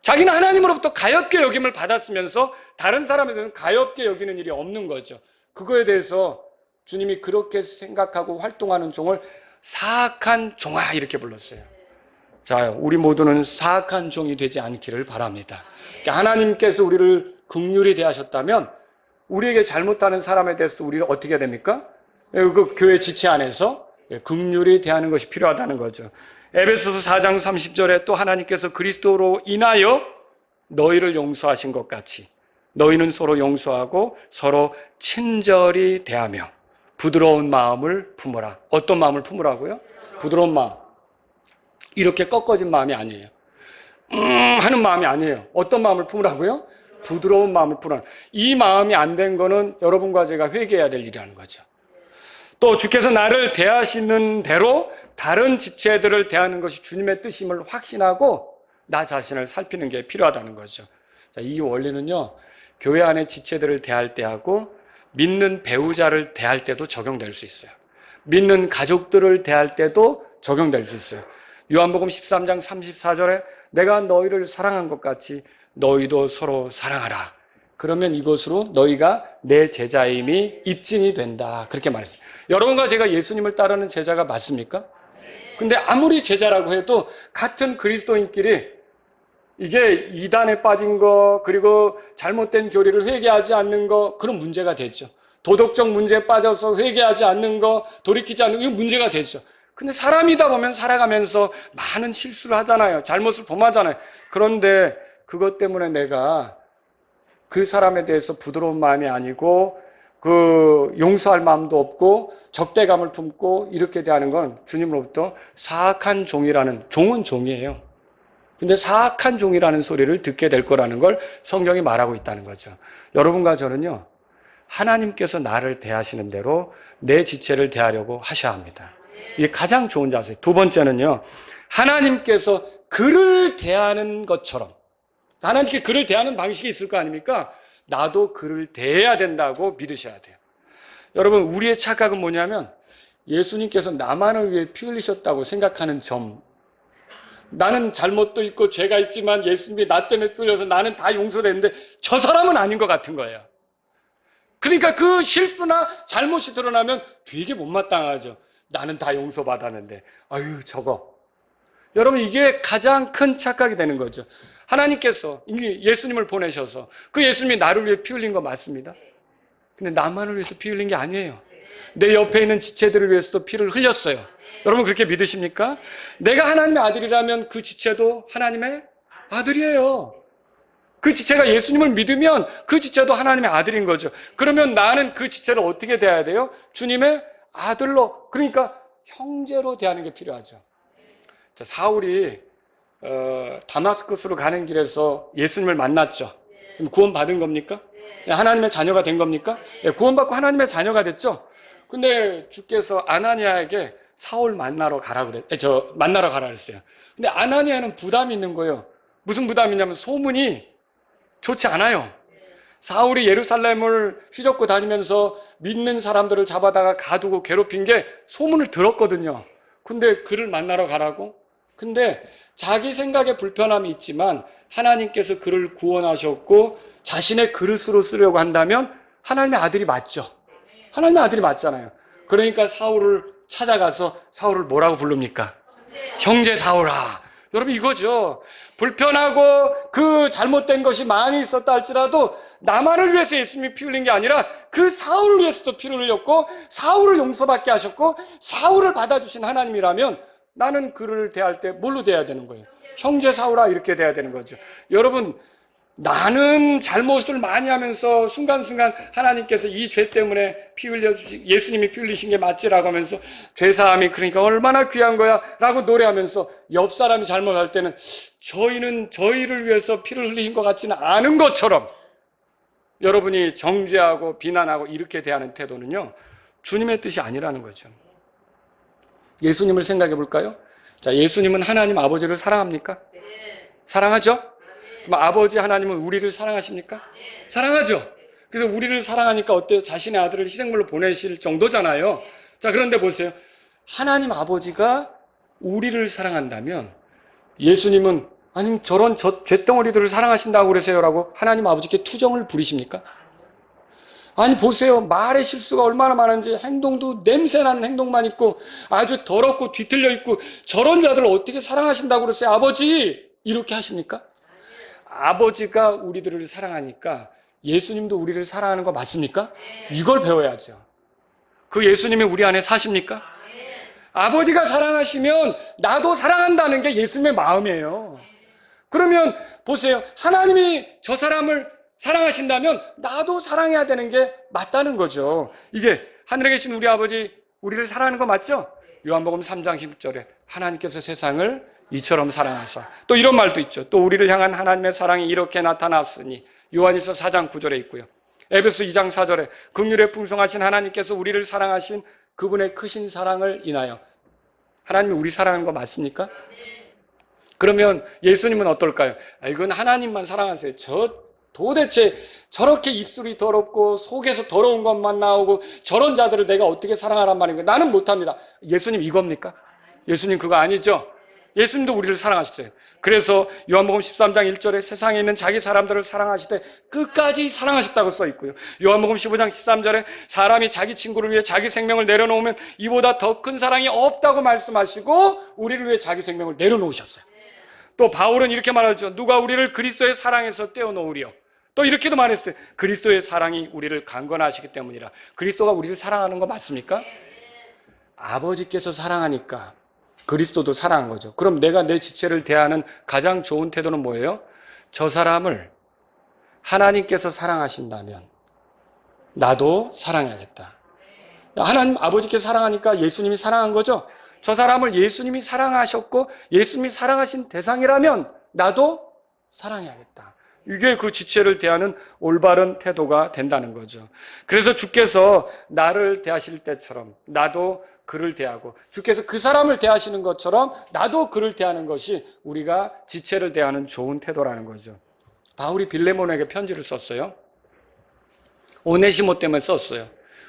자기는 하나님으로부터 가엾게 여김을 받았으면서 다른 사람에 대해서는 가엾게 여기는 일이 없는 거죠. 그거에 대해서 주님이 그렇게 생각하고 활동하는 종을 사악한 종아 이렇게 불렀어요. 자, 우리 모두는 사악한 종이 되지 않기를 바랍니다. 하나님께서 우리를 긍휼히 대하셨다면 우리에게 잘못하는 사람에 대해서도 우리를 어떻게 해야 됩니까? 그 교회 지체 안에서 긍휼히 대하는 것이 필요하다는 거죠. 에베소서 4장 30절에 또 하나님께서 그리스도로 인하여 너희를 용서하신 것 같이 너희는 서로 용서하고 서로 친절히 대하며 부드러운 마음을 품으라. 어떤 마음을 품으라고요? 부드러운 마음. 이렇게 꺾어진 마음이 아니에요. 하는 마음이 아니에요. 어떤 마음을 품으라고요? 부드러운 마음을 품으라. 이 마음이 안 된 거는 여러분과 제가 회개해야 될 일이라는 거죠. 또 주께서 나를 대하시는 대로 다른 지체들을 대하는 것이 주님의 뜻임을 확신하고 나 자신을 살피는 게 필요하다는 거죠. 자, 이 원리는요, 교회 안의 지체들을 대할 때하고 믿는 배우자를 대할 때도 적용될 수 있어요. 믿는 가족들을 대할 때도 적용될 수 있어요. 요한복음 13장 34절에 내가 너희를 사랑한 것 같이 너희도 서로 사랑하라. 그러면 이것으로 너희가 내 제자임이 입증이 된다. 그렇게 말했어요. 여러분과 제가 예수님을 따르는 제자가 맞습니까? 근데 아무리 제자라고 해도 같은 그리스도인끼리 이게 이단에 빠진 거, 그리고 잘못된 교리를 회개하지 않는 거, 그런 문제가 되죠. 도덕적 문제에 빠져서 회개하지 않는 거, 돌이키지 않는 거, 이거 문제가 되죠. 근데 사람이다 보면 살아가면서 많은 실수를 하잖아요. 잘못을 범하잖아요. 그런데 그것 때문에 내가 그 사람에 대해서 부드러운 마음이 아니고 용서할 마음도 없고 적대감을 품고 이렇게 대하는 건 주님으로부터 사악한 종이라는, 종은 종이에요. 근데 사악한 종이라는 소리를 듣게 될 거라는 걸 성경이 말하고 있다는 거죠. 여러분과 저는요, 하나님께서 나를 대하시는 대로 내 지체를 대하려고 하셔야 합니다. 이게 가장 좋은 자세. 두 번째는요, 하나님께서 그를 대하는 것처럼, 하나님께 그를 대하는 방식이 있을 거 아닙니까? 나도 그를 대해야 된다고 믿으셔야 돼요. 여러분, 우리의 착각은 뭐냐면 예수님께서 나만을 위해 피 흘리셨다고 생각하는 점. 나는 잘못도 있고 죄가 있지만 예수님이 나 때문에 피 흘려서 나는 다 용서됐는데 저 사람은 아닌 것 같은 거예요. 그러니까 그 실수나 잘못이 드러나면 되게 못마땅하죠. 나는 다 용서받았는데 아유 저거. 여러분, 이게 가장 큰 착각이 되는 거죠. 하나님께서 예수님을 보내셔서 그 예수님이 나를 위해 피 흘린 거 맞습니다. 근데 나만을 위해서 피 흘린 게 아니에요. 내 옆에 있는 지체들을 위해서도 피를 흘렸어요. 여러분, 그렇게 믿으십니까? 내가 하나님의 아들이라면 그 지체도 하나님의 아들이에요. 그 지체가 예수님을 믿으면 그 지체도 하나님의 아들인 거죠. 그러면 나는 그 지체를 어떻게 대해야 돼요? 주님의 아들로, 그러니까 형제로 대하는 게 필요하죠. 자, 사울이 다마스커스로 가는 길에서 예수님을 만났죠. 그럼 구원받은 겁니까? 하나님의 자녀가 된 겁니까? 구원받고 하나님의 자녀가 됐죠. 근데 주께서 아나니아에게 사울 만나러 가라 그랬어요. 근데 아나니아는 부담이 있는 거예요. 무슨 부담이냐면 소문이 좋지 않아요. 사울이 예루살렘을 휘젓고 다니면서 믿는 사람들을 잡아다가 가두고 괴롭힌 게 소문을 들었거든요. 근데 그를 만나러 가라고? 근데 자기 생각에 불편함이 있지만 하나님께서 그를 구원하셨고 자신의 그릇으로 쓰려고 한다면 하나님의 아들이 맞죠. 하나님의 아들이 맞잖아요. 그러니까 사울을 찾아가서 사울을 뭐라고 부릅니까? 형제 사울아. 여러분, 이거죠. 불편하고 그 잘못된 것이 많이 있었다 할지라도 나만을 위해서 예수님이 피 흘린 게 아니라 그 사울을 위해서도 피를 흘렸고 사울을 용서받게 하셨고 사울을 받아주신 하나님이라면 나는 그를 대할 때 뭘로 대해야 되는 거예요? 형제 사울아, 이렇게 대해야 되는 거죠. 여러분, 나는 잘못을 많이 하면서 순간순간 하나님께서 이 죄 때문에 예수님이 피 흘리신 게 맞지라고 하면서 죄사함이 그러니까 얼마나 귀한 거야 라고 노래하면서 옆 사람이 잘못할 때는 저희는 저희를 위해서 피를 흘리신 것 같지는 않은 것처럼 여러분이 정죄하고 비난하고 이렇게 대하는 태도는요, 주님의 뜻이 아니라는 거죠. 예수님을 생각해 볼까요? 자, 예수님은 하나님 아버지를 사랑합니까? 사랑하죠? 그럼 아버지 하나님은 우리를 사랑하십니까? 사랑하죠. 그래서 우리를 사랑하니까 어때요? 자신의 아들을 희생물로 보내실 정도잖아요. 자, 그런데 보세요. 하나님 아버지가 우리를 사랑한다면 예수님은 아니 저런 쇳덩어리들을 사랑하신다고 그러세요 라고 하나님 아버지께 투정을 부리십니까? 아니 보세요. 말의 실수가 얼마나 많은지 행동도 냄새나는 행동만 있고 아주 더럽고 뒤틀려 있고 저런 자들을 어떻게 사랑하신다고 그러세요? 아버지! 이렇게 하십니까? 아버지가 우리들을 사랑하니까 예수님도 우리를 사랑하는 거 맞습니까? 이걸 배워야죠. 그 예수님이 우리 안에 사십니까? 아버지가 사랑하시면 나도 사랑한다는 게 예수님의 마음이에요. 그러면 보세요. 하나님이 저 사람을 사랑하신다면 나도 사랑해야 되는 게 맞다는 거죠. 이게 하늘에 계신 우리 아버지 우리를 사랑하는 거 맞죠? 요한복음 3장 10절에 하나님께서 세상을 이처럼 사랑하사, 또 이런 말도 있죠. 또 우리를 향한 하나님의 사랑이 이렇게 나타났으니 요한일서 4장 9절에 있고요. 에베소 2장 4절에 긍휼에 풍성하신 하나님께서 우리를 사랑하신 그분의 크신 사랑을 인하여. 하나님이 우리 사랑하는 거 맞습니까? 그러면 예수님은 어떨까요? 이건 하나님만 사랑하세요. 도대체 저렇게 입술이 더럽고 속에서 더러운 것만 나오고 저런 자들을 내가 어떻게 사랑하란 말인가? 나는 못합니다. 예수님 이겁니까? 예수님 그거 아니죠? 예수님도 우리를 사랑하시죠. 그래서 요한복음 13장 1절에 세상에 있는 자기 사람들을 사랑하시되 끝까지 사랑하셨다고 써 있고요. 요한복음 15장 13절에 사람이 자기 친구를 위해 자기 생명을 내려놓으면 이보다 더 큰 사랑이 없다고 말씀하시고 우리를 위해 자기 생명을 내려놓으셨어요. 또 바울은 이렇게 말하죠. 누가 우리를 그리스도의 사랑에서 떼어놓으리요. 또 이렇게도 말했어요. 그리스도의 사랑이 우리를 강건하시기 때문이라. 그리스도가 우리를 사랑하는 거 맞습니까? 아버지께서 사랑하니까 그리스도도 사랑한 거죠. 그럼 내가 내 지체를 대하는 가장 좋은 태도는 뭐예요? 저 사람을 하나님께서 사랑하신다면 나도 사랑해야겠다. 하나님 아버지께서 사랑하니까 예수님이 사랑한 거죠. 저 사람을 예수님이 사랑하셨고 예수님이 사랑하신 대상이라면 나도 사랑해야겠다. 이게 그 지체를 대하는 올바른 태도가 된다는 거죠. 그래서 주께서 나를 대하실 때처럼 나도 그를 대하고 주께서 그 사람을 대하시는 것처럼 나도 그를 대하는 것이 우리가 지체를 대하는 좋은 태도라는 거죠. 바울이 빌레몬에게 편지를 썼어요. 오네시모 때문에 썼어요.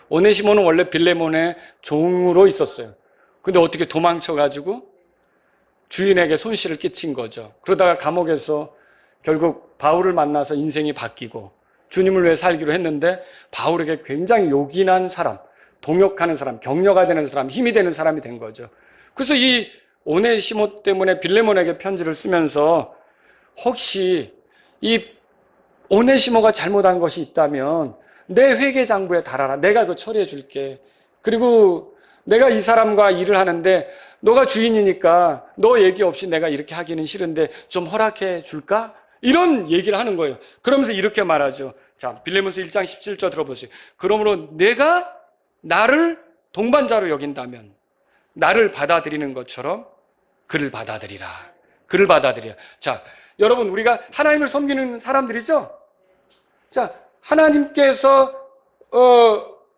오네시모는 원래 빌레몬의 종으로 있었어요. 근데 어떻게 도망쳐가지고 주인에게 손실을 끼친 거죠. 그러다가 감옥에서 결국 바울을 만나서 인생이 바뀌고 주님을 위해 살기로 했는데 바울에게 굉장히 요긴한 사람, 동역하는 사람, 격려가 되는 사람, 힘이 되는 사람이 된 거죠. 그래서 이 오네시모 때문에 빌레몬에게 편지를 쓰면서 혹시 이 오네시모가 잘못한 것이 있다면 내 회계장부에 달아라. 내가 그거 처리해 줄게. 그리고 내가 이 사람과 일을 하는데 너가 주인이니까 너 얘기 없이 내가 이렇게 하기는 싫은데 좀 허락해 줄까? 이런 얘기를 하는 거예요. 그러면서 이렇게 말하죠. 자, 빌레몬서 1장 17절 들어보세요. 그러므로 내가 나를 동반자로 여긴다면 나를 받아들이는 것처럼 그를 받아들이라. 그를 받아들이라. 자, 여러분 우리가 하나님을 섬기는 사람들이죠? 자, 하나님께서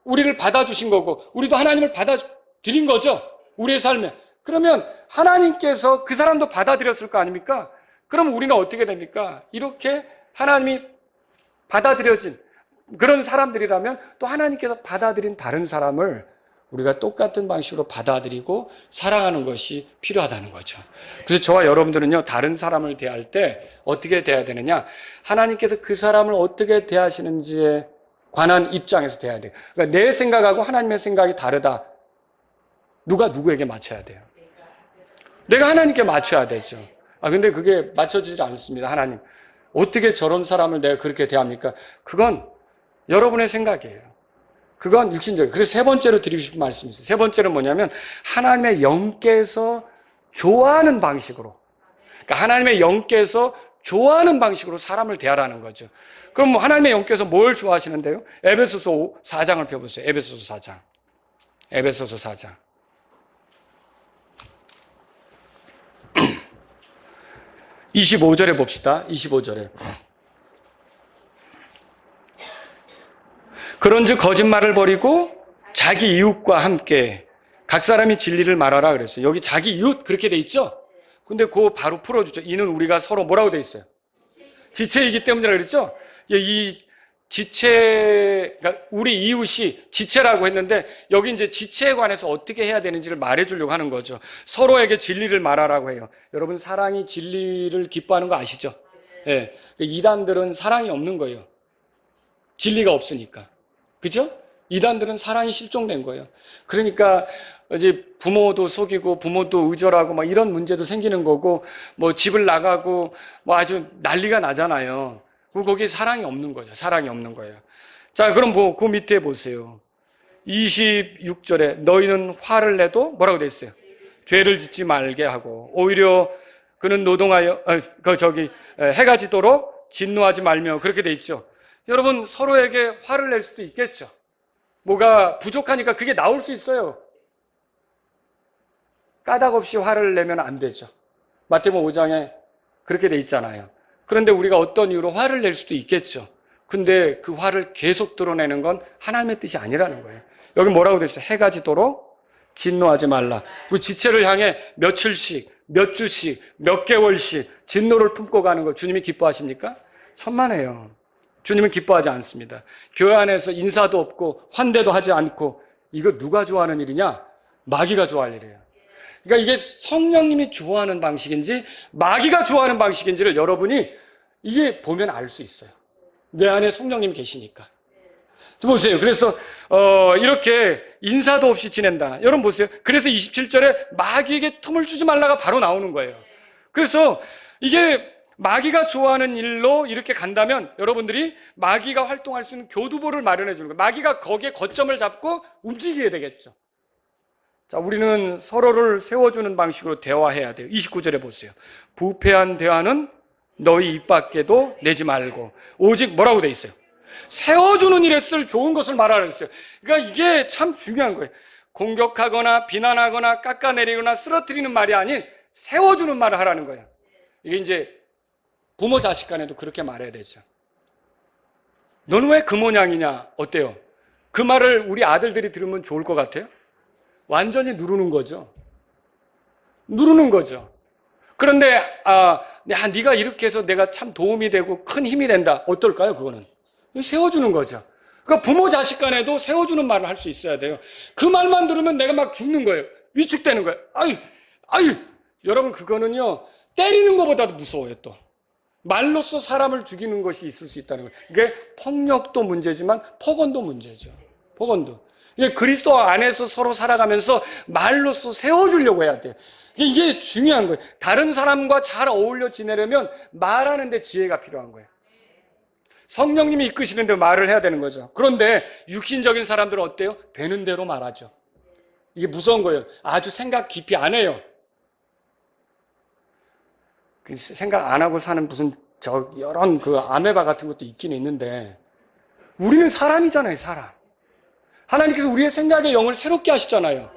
우리를 받아주신 거고 우리도 하나님을 받아들인 거죠. 우리의 삶에. 그러면 하나님께서 그 사람도 받아들였을 거 아닙니까? 그럼 우리는 어떻게 됩니까? 이렇게 하나님이 받아들여진 그런 사람들이라면 또 하나님께서 받아들인 다른 사람을 우리가 똑같은 방식으로 받아들이고 사랑하는 것이 필요하다는 거죠. 그래서 저와 여러분들은요, 다른 사람을 대할 때 어떻게 대해야 되느냐? 하나님께서 그 사람을 어떻게 대하시는지에 관한 입장에서 대해야 돼요. 그러니까 내 생각하고 하나님의 생각이 다르다. 누가 누구에게 맞춰야 돼요? 내가 하나님께 맞춰야 되죠. 근데 그게 맞춰지지 않습니다. 하나님. 어떻게 저런 사람을 내가 그렇게 대합니까? 그건 여러분의 생각이에요. 그건 육신적이에요. 그래서 세 번째로 드리고 싶은 말씀이 있어요. 세 번째는 뭐냐면 하나님의 영께서 좋아하는 방식으로, 그러니까 하나님의 영께서 좋아하는 방식으로 사람을 대하라는 거죠. 그럼 하나님의 영께서 뭘 좋아하시는데요? 에베소서 4장을 펴보세요. 에베소서 4장. 에베소서 4장. 25절에 봅시다. 25절에. 그런즉 거짓말을 버리고 자기 이웃과 함께 각 사람이 진리를 말하라 그랬어요. 여기 자기 이웃 그렇게 돼 있죠? 근데 그거 바로 풀어주죠. 이는 우리가 서로 뭐라고 돼 있어요? 지체이기 때문이라 그랬죠? 이 지체, 그러니까 우리 이웃이 지체라고 했는데 여기 이제 지체에 관해서 어떻게 해야 되는지를 말해주려고 하는 거죠. 서로에게 진리를 말하라고 해요. 여러분 사랑이 진리를 기뻐하는 거 아시죠? 예. 이단들은 사랑이 없는 거예요. 진리가 없으니까. 그죠? 이단들은 사랑이 실종된 거예요. 그러니까 이제 부모도 속이고 부모도 의존하고 막 이런 문제도 생기는 거고 뭐 집을 나가고 뭐 아주 난리가 나잖아요. 거기에 사랑이 없는 거죠. 사랑이 없는 거예요. 자, 그럼 그 밑에 보세요. 26절에 너희는 화를 내도 뭐라고 돼 있어요? 죄를 짓지 말게 하고 오히려 그는 노동하여 해가 지도록 진노하지 말며 그렇게 돼 있죠. 여러분 서로에게 화를 낼 수도 있겠죠. 뭐가 부족하니까 그게 나올 수 있어요. 까닭 없이 화를 내면 안 되죠. 마태복음 5장에 그렇게 돼 있잖아요. 그런데 우리가 어떤 이유로 화를 낼 수도 있겠죠. 근데 그 화를 계속 드러내는 건 하나님의 뜻이 아니라는 거예요. 여기 뭐라고 돼 있어요? 해가 지도록 진노하지 말라. 그 지체를 향해 며칠씩, 몇 주씩, 몇 개월씩 진노를 품고 가는 거 주님이 기뻐하십니까? 천만에요. 주님은 기뻐하지 않습니다. 교회 안에서 인사도 없고 환대도 하지 않고 이거 누가 좋아하는 일이냐? 마귀가 좋아할 일이에요. 그러니까 이게 성령님이 좋아하는 방식인지 마귀가 좋아하는 방식인지를 여러분이 이게 보면 알 수 있어요. 내 안에 성령님이 계시니까. 보세요. 그래서 이렇게 인사도 없이 지낸다. 여러분 보세요. 그래서 27절에 마귀에게 틈을 주지 말라가 바로 나오는 거예요. 그래서 이게 마귀가 좋아하는 일로 이렇게 간다면 여러분들이 마귀가 활동할 수 있는 교두보를 마련해 주는 거예요. 마귀가 거기에 거점을 잡고 움직이게 되겠죠. 자, 우리는 서로를 세워주는 방식으로 대화해야 돼요. 29절에 보세요. 부패한 대화는 너희 입 밖에도 내지 말고 오직 뭐라고 돼 있어요? 세워주는 일에 쓸 좋은 것을 말하라 했어요. 그러니까 이게 참 중요한 거예요. 공격하거나 비난하거나 깎아내리거나 쓰러뜨리는 말이 아닌 세워주는 말을 하라는 거예요. 이게 이제 부모 자식 간에도 그렇게 말해야 되죠. 너는 왜 그 모양이냐? 어때요? 그 말을 우리 아들들이 들으면 좋을 것 같아요? 완전히 누르는 거죠. 누르는 거죠. 그런데 네가 이렇게 해서 내가 참 도움이 되고 큰 힘이 된다. 어떨까요? 그거는 세워주는 거죠. 그러니까 부모 자식 간에도 세워주는 말을 할 수 있어야 돼요. 그 말만 들으면 내가 막 죽는 거예요. 위축되는 거예요. 아유, 여러분 그거는요 때리는 것보다도 무서워요. 또 말로써 사람을 죽이는 것이 있을 수 있다는 거예요. 이게 폭력도 문제지만 폭언도 문제죠. 폭언도. 이게 그리스도 안에서 서로 살아가면서 말로써 세워주려고 해야 돼요. 이게 중요한 거예요. 다른 사람과 잘 어울려 지내려면 말하는 데 지혜가 필요한 거예요. 성령님이 이끄시는데 말을 해야 되는 거죠. 그런데 육신적인 사람들은 어때요? 되는 대로 말하죠. 이게 무서운 거예요. 아주 생각 깊이 안 해요. 생각 안 하고 사는 무슨 이런 아메바 같은 것도 있긴 있는데 우리는 사람이잖아요, 사람. 하나님께서 우리의 생각의 영을 새롭게 하시잖아요.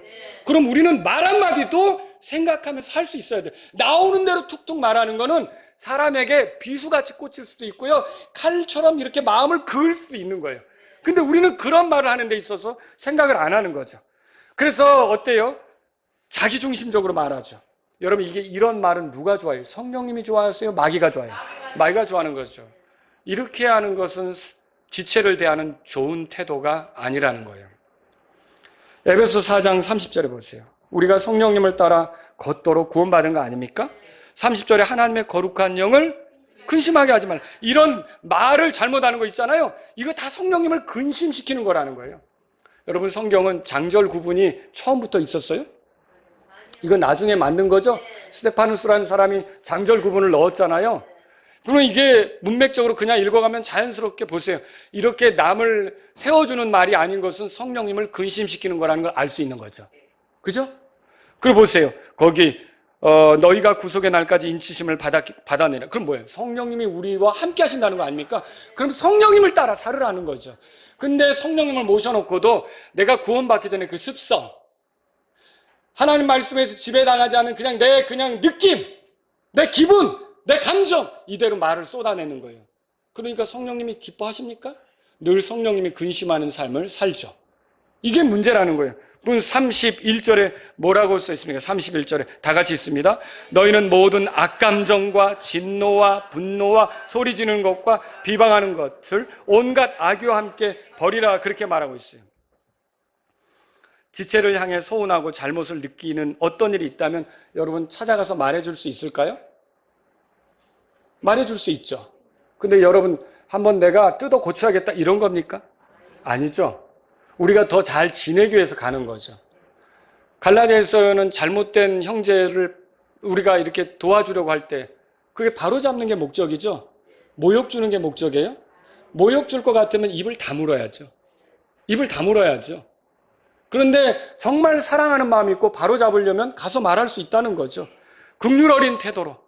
그럼 우리는 말 한마디도 생각하면서 할 수 있어야 돼요. 나오는 대로 툭툭 말하는 거는 사람에게 비수같이 꽂힐 수도 있고요. 칼처럼 이렇게 마음을 그을 수도 있는 거예요. 근데 우리는 그런 말을 하는 데 있어서 생각을 안 하는 거죠. 그래서 어때요? 자기중심적으로 말하죠. 여러분 이런 말은 누가 좋아해요? 성령님이 좋아하세요? 마귀가 좋아해요? 마귀가 좋아하는 거죠. 이렇게 하는 것은 지체를 대하는 좋은 태도가 아니라는 거예요. 에베소 4장 30절에 보세요. 우리가 성령님을 따라 걷도록 구원받은 거 아닙니까? 30절에 하나님의 거룩한 영을 근심하게 하지 말라. 이런 말을 잘못하는 거 있잖아요. 이거 다 성령님을 근심시키는 거라는 거예요. 여러분 성경은 장절 구분이 처음부터 있었어요? 이거 나중에 만든 거죠? 스테파누스라는 사람이 장절 구분을 넣었잖아요. 그러면 이게 문맥적으로 그냥 읽어가면 자연스럽게 보세요. 이렇게 남을 세워주는 말이 아닌 것은 성령님을 근심시키는 거라는 걸 알 수 있는 거죠. 그죠? 그리고 보세요. 거기 너희가 구속의 날까지 인치심을 받아내라. 그럼 뭐예요? 성령님이 우리와 함께 하신다는 거 아닙니까? 그럼 성령님을 따라 살으라는 거죠. 근데 성령님을 모셔놓고도 내가 구원받기 전에 그 습성, 하나님 말씀에서 지배당하지 않은 그냥 내 느낌, 내 기분, 내 감정 이대로 말을 쏟아내는 거예요. 그러니까 성령님이 기뻐하십니까? 늘 성령님이 근심하는 삶을 살죠. 이게 문제라는 거예요. 31절에 뭐라고 써 있습니까? 31절에 다 같이 있습니다. 너희는 모든 악감정과 진노와 분노와 소리 지르는 것과 비방하는 것을 온갖 악유와 함께 버리라 그렇게 말하고 있어요. 지체를 향해 서운하고 잘못을 느끼는 어떤 일이 있다면 여러분 찾아가서 말해줄 수 있을까요? 말해줄 수 있죠. 근데 여러분 한번 내가 뜯어 고쳐야겠다 이런 겁니까? 아니죠. 우리가 더 잘 지내기 위해서 가는 거죠. 갈라디아서는 잘못된 형제를 우리가 이렇게 도와주려고 할 때 그게 바로잡는 게 목적이죠. 모욕 주는 게 목적이에요. 모욕 줄 것 같으면 입을 다물어야죠. 입을 다물어야죠. 그런데 정말 사랑하는 마음이 있고 바로잡으려면 가서 말할 수 있다는 거죠. 긍휼 어린 태도로.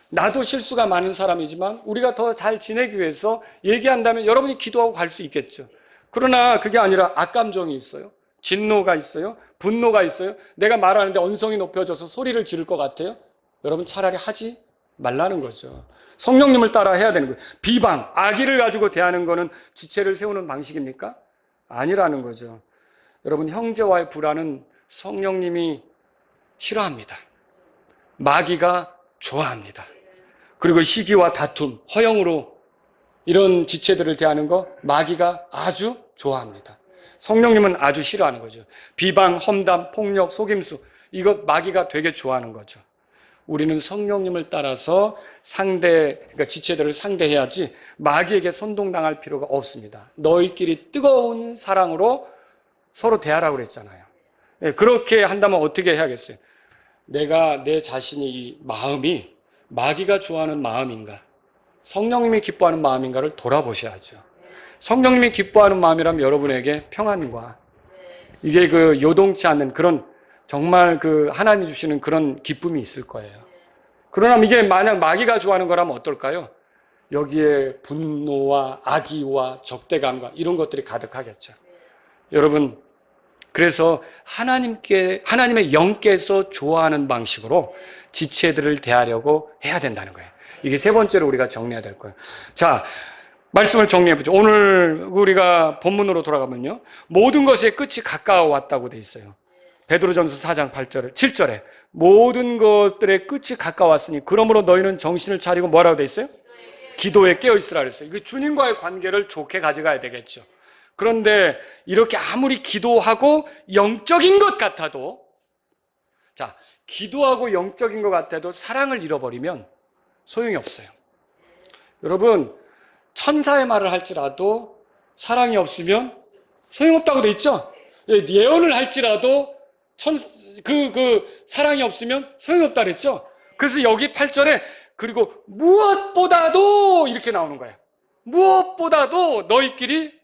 나도 실수가 많은 사람이지만 우리가 더 잘 지내기 위해서 얘기한다면 여러분이 기도하고 갈 수 있겠죠. 그러나 그게 아니라 악감정이 있어요. 진노가 있어요. 분노가 있어요. 내가 말하는데 언성이 높여져서 소리를 지를 것 같아요. 여러분 차라리 하지 말라는 거죠. 성령님을 따라 해야 되는 거예요. 비방, 악의를 가지고 대하는 거는 지체를 세우는 방식입니까? 아니라는 거죠. 여러분, 형제와의 불화는 성령님이 싫어합니다. 마귀가 좋아합니다. 그리고 시기와 다툼, 허영으로 이런 지체들을 대하는 거 마귀가 아주 좋아합니다. 성령님은 아주 싫어하는 거죠. 비방, 험담, 폭력, 속임수, 이거 마귀가 되게 좋아하는 거죠. 우리는 성령님을 따라서 그러니까 지체들을 상대해야지 마귀에게 선동당할 필요가 없습니다. 너희끼리 뜨거운 사랑으로 서로 대하라고 그랬잖아요. 그렇게 한다면 어떻게 해야겠어요? 내가 내 자신이 이 마음이 마귀가 좋아하는 마음인가, 성령님이 기뻐하는 마음인가를 돌아보셔야죠. 성령님이 기뻐하는 마음이라면 여러분에게 평안과 이게 요동치 않는 그런 정말 하나님 주시는 그런 기쁨이 있을 거예요. 그러나 이게 만약 마귀가 좋아하는 거라면 어떨까요? 여기에 분노와 악의와 적대감과 이런 것들이 가득하겠죠. 여러분, 그래서 하나님의 영께서 좋아하는 방식으로 지체들을 대하려고 해야 된다는 거예요. 이게 세 번째로 우리가 정리해야 될 거예요. 자, 말씀을 정리해보죠. 오늘 우리가 본문으로 돌아가면요, 모든 것의 끝이 가까워 왔다고 돼 있어요. 베드로전서 4장 7절에 모든 것들의 끝이 가까웠으니 그러므로 너희는 정신을 차리고 뭐라고 돼 있어요? 기도에 깨어있으라 그랬어요. 이거 주님과의 관계를 좋게 가져가야 되겠죠. 그런데 이렇게 아무리 기도하고 영적인 것 같아도, 자, 기도하고 영적인 것 같아도 사랑을 잃어버리면 소용이 없어요. 여러분, 천사의 말을 할지라도 사랑이 없으면 소용없다고 돼 있죠? 예언을 할지라도 사랑이 없으면 소용없다 그랬죠? 그래서 여기 8절에 그리고 무엇보다도 이렇게 나오는 거예요. 무엇보다도 너희끼리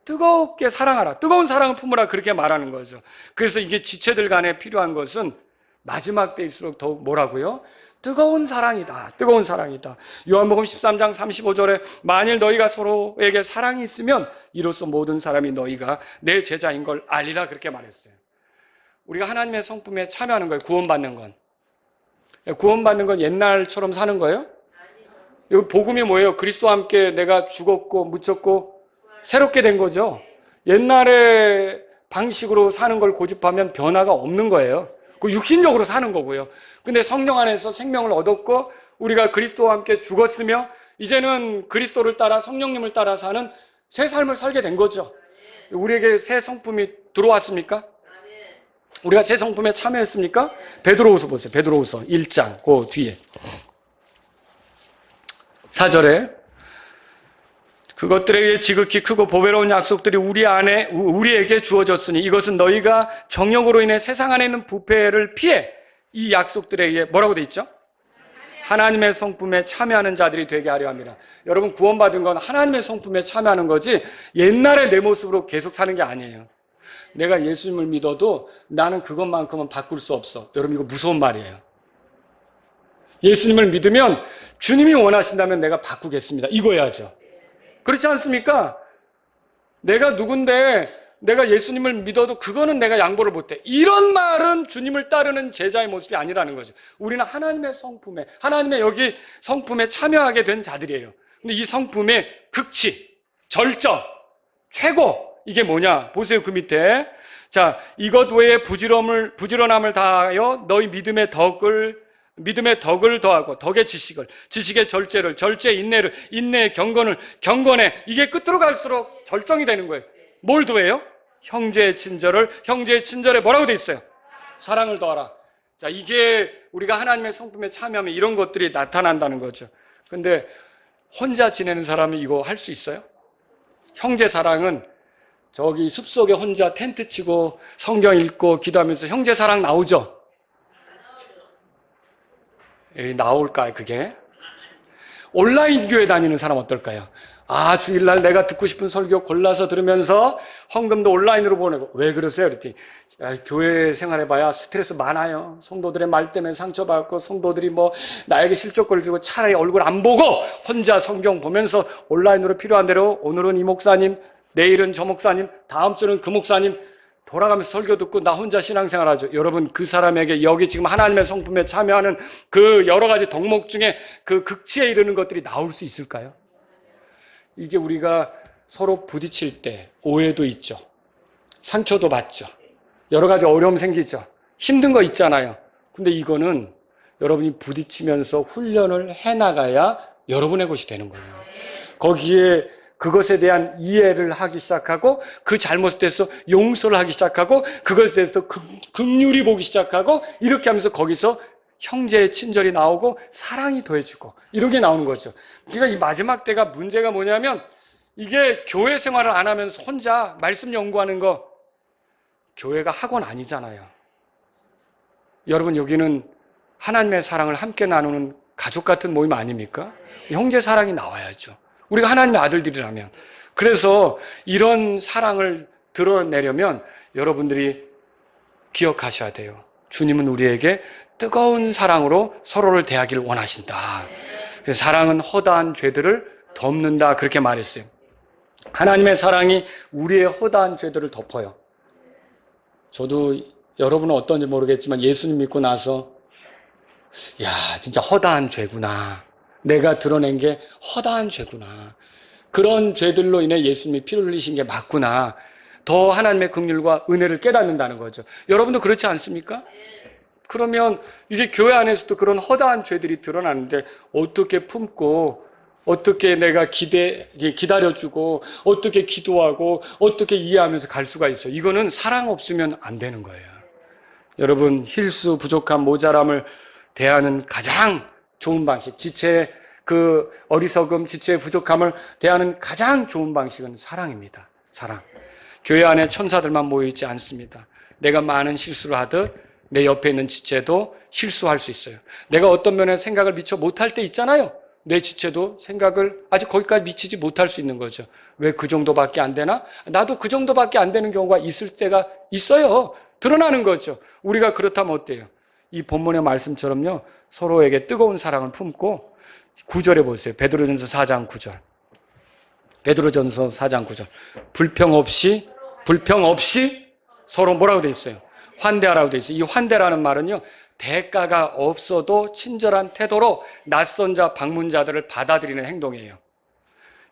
뜨겁게 사랑하라. 뜨거운 사랑을 품으라. 그렇게 말하는 거죠. 그래서 이게 지체들 간에 필요한 것은 마지막 때일수록 더욱 뭐라고요? 뜨거운 사랑이다. 뜨거운 사랑이다. 요한복음 13장 35절에 만일 너희가 서로에게 사랑이 있으면 이로써 모든 사람이 너희가 내 제자인 걸 알리라. 그렇게 말했어요. 우리가 하나님의 성품에 참여하는 거예요. 구원받는 건. 구원받는 건 옛날처럼 사는 거예요? 여기 복음이 뭐예요? 그리스도와 함께 내가 죽었고 묻혔고 새롭게 된 거죠. 옛날의 방식으로 사는 걸 고집하면 변화가 없는 거예요. 그 육신적으로 사는 거고요. 근데 성령 안에서 생명을 얻었고 우리가 그리스도와 함께 죽었으며 이제는 그리스도를 따라 성령님을 따라 사는 새 삶을 살게 된 거죠. 우리에게 새 성품이 들어왔습니까? 우리가 새 성품에 참여했습니까? 베드로후서 보세요. 베드로후서 1장 그 뒤에 4절에 그것들에 의해 지극히 크고 보배로운 약속들이 우리에게 주어졌으니 이것은 너희가 정욕으로 인해 세상 안에 있는 부패를 피해 이 약속들에 의해 뭐라고 돼 있죠? 하나님의 성품에 참여하는 자들이 되게 하려 합니다. 여러분, 구원받은 건 하나님의 성품에 참여하는 거지 옛날의 내 모습으로 계속 사는 게 아니에요. 내가 예수님을 믿어도 나는 그것만큼은 바꿀 수 없어. 여러분, 이거 무서운 말이에요. 예수님을 믿으면 주님이 원하신다면 내가 바꾸겠습니다. 이거야죠. 그렇지 않습니까? 내가 누군데 내가 예수님을 믿어도 그거는 내가 양보를 못해. 이런 말은 주님을 따르는 제자의 모습이 아니라는 거죠. 우리는 하나님의 성품에, 하나님의 여기 성품에 참여하게 된 자들이에요. 근데 이 성품의 극치, 절정, 최고, 이게 뭐냐? 보세요, 그 밑에. 자, 이것 외에 부지런함을 다하여 너희 믿음의 덕을 더하고 덕의 지식의 절제를, 절제의 인내를, 인내의 경건에 이게 끝으로 갈수록 절정이 되는 거예요. 뭘 더해요? 형제의 친절에 뭐라고 돼 있어요? 사랑을 더하라. 자, 이게 우리가 하나님의 성품에 참여하면 이런 것들이 나타난다는 거죠. 근데 혼자 지내는 사람이 이거 할 수 있어요? 형제 사랑은 저기 숲속에 혼자 텐트 치고 성경 읽고 기도하면서 형제 사랑 나오죠? 나올까요, 그게? 온라인 교회 다니는 사람 어떨까요? 아, 주일날 내가 듣고 싶은 설교 골라서 들으면서 헌금도 온라인으로 보내고. 왜 그러세요? 그랬더니 교회 생활해봐야 스트레스 많아요. 성도들의 말 때문에 상처받고 성도들이 나에게 실족거를 주고 차라리 얼굴 안 보고 혼자 성경 보면서 온라인으로 필요한 대로 오늘은 이 목사님, 내일은 저 목사님, 다음 주는 그 목사님 돌아가면서 설교 듣고 나 혼자 신앙생활 하죠. 여러분, 그 사람에게 여기 지금 하나님의 성품에 참여하는 그 여러 가지 덕목 중에 그 극치에 이르는 것들이 나올 수 있을까요? 이게 우리가 서로 부딪힐 때 오해도 있죠. 상처도 받죠. 여러 가지 어려움 생기죠. 힘든 거 있잖아요. 근데 이거는 여러분이 부딪히면서 훈련을 해나가야 여러분의 것이 되는 거예요. 거기에 그것에 대한 이해를 하기 시작하고 그 잘못에 대해서 용서를 하기 시작하고 그것에 대해서 긍휼히 보기 시작하고 이렇게 하면서 거기서 형제의 친절이 나오고 사랑이 더해지고 이렇게 나오는 거죠. 그러니까 이 마지막 때가 문제가 뭐냐면 이게 교회 생활을 안 하면서 혼자 말씀 연구하는 거 교회가 학원 아니잖아요. 여러분 여기는 하나님의 사랑을 함께 나누는 가족 같은 모임 아닙니까? 형제 사랑이 나와야죠. 우리가 하나님의 아들들이라면. 그래서 이런 사랑을 드러내려면 여러분들이 기억하셔야 돼요. 주님은 우리에게 뜨거운 사랑으로 서로를 대하기를 원하신다. 그래서 사랑은 허다한 죄들을 덮는다 그렇게 말했어요. 하나님의 사랑이 우리의 허다한 죄들을 덮어요. 저도 여러분은 어떤지 모르겠지만 예수님 믿고 나서 야 진짜 허다한 죄구나. 내가 드러낸 게 허다한 죄구나. 그런 죄들로 인해 예수님이 피를 흘리신 게 맞구나. 더 하나님의 긍휼과 은혜를 깨닫는다는 거죠. 여러분도 그렇지 않습니까? 그러면 이게 교회 안에서도 그런 허다한 죄들이 드러나는데 어떻게 품고 어떻게 내가 기다려주고 어떻게 기도하고 어떻게 이해하면서 갈 수가 있어요. 이거는 사랑 없으면 안 되는 거예요. 여러분 실수, 부족함, 모자람을 대하는 가장 좋은 방식, 지체의 그 어리석음, 지체의 부족함을 대하는 가장 좋은 방식은 사랑입니다. 사랑. 교회 안에 천사들만 모여있지 않습니다. 내가 많은 실수를 하듯 내 옆에 있는 지체도 실수할 수 있어요. 내가 어떤 면에 생각을 미처 못할 때 있잖아요. 내 지체도 생각을 아직 거기까지 미치지 못할 수 있는 거죠. 왜 그 정도밖에 안 되나? 나도 그 정도밖에 안 되는 경우가 있을 때가 있어요. 드러나는 거죠. 우리가 그렇다면 어때요? 이 본문의 말씀처럼요. 서로에게 뜨거운 사랑을 품고 9절에 보세요. 베드로전서 4장 9절. 베드로전서 4장 9절. 불평 없이 서로 뭐라고 돼 있어요? 환대하라고 돼 있어요. 이 환대라는 말은요. 대가가 없어도 친절한 태도로 낯선 자, 방문자들을 받아들이는 행동이에요.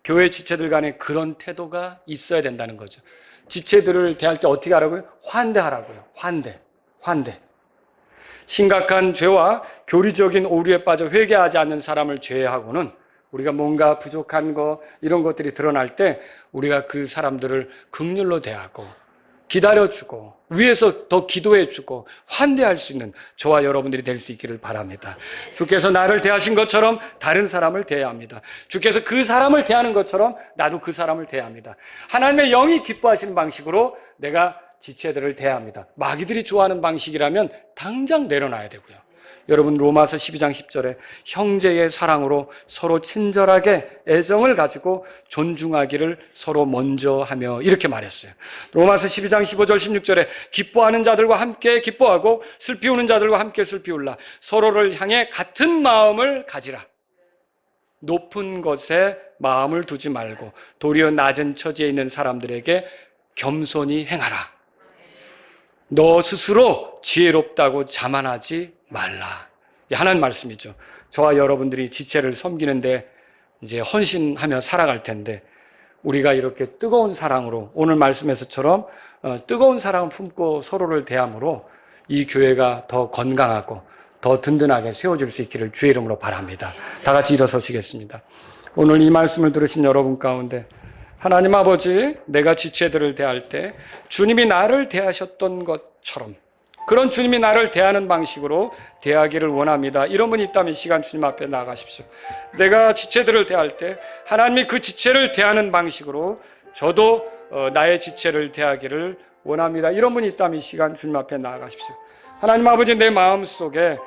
교회 지체들 간에 그런 태도가 있어야 된다는 거죠. 지체들을 대할 때 어떻게 하라고요? 환대하라고요. 환대. 심각한 죄와 교리적인 오류에 빠져 회개하지 않는 사람을 제외하고는 우리가 뭔가 부족한 거 이런 것들이 드러날 때 우리가 그 사람들을 긍휼로 대하고 기다려주고 위에서 더 기도해주고 환대할 수 있는 저와 여러분들이 될 수 있기를 바랍니다. 주께서 나를 대하신 것처럼 다른 사람을 대해야 합니다. 주께서 그 사람을 대하는 것처럼 나도 그 사람을 대해야 합니다. 하나님의 영이 기뻐하시는 방식으로 내가 지체들을 대해야 합니다. 마귀들이 좋아하는 방식이라면 당장 내려놔야 되고요. 여러분 로마서 12장 10절에 형제의 사랑으로 서로 친절하게 애정을 가지고 존중하기를 서로 먼저 하며 이렇게 말했어요. 로마서 12장 15절 16절에 기뻐하는 자들과 함께 기뻐하고 슬피 우는 자들과 함께 슬피 울라. 서로를 향해 같은 마음을 가지라. 높은 것에 마음을 두지 말고 도리어 낮은 처지에 있는 사람들에게 겸손히 행하라. 너 스스로 지혜롭다고 자만하지 말라. 하나님 말씀이죠. 저와 여러분들이 지체를 섬기는데 이제 헌신하며 살아갈 텐데 우리가 이렇게 뜨거운 사랑으로 오늘 말씀에서처럼 뜨거운 사랑을 품고 서로를 대함으로 이 교회가 더 건강하고 더 든든하게 세워질 수 있기를 주의 이름으로 바랍니다. 다 같이 일어서시겠습니다. 오늘 이 말씀을 들으신 여러분 가운데 하나님 아버지, 내가 지체들을 대할 때 주님이 나를 대하셨던 것처럼 그런 주님이 나를 대하는 방식으로 대하기를 원합니다. 이런 분이 있다면 이 시간 주님 앞에 나아가십시오. 내가 지체들을 대할 때 하나님이 그 지체를 대하는 방식으로 저도 나의 지체를 대하기를 원합니다. 이런 분이 있다면 이 시간 주님 앞에 나아가십시오. 하나님 아버지, 내 마음속에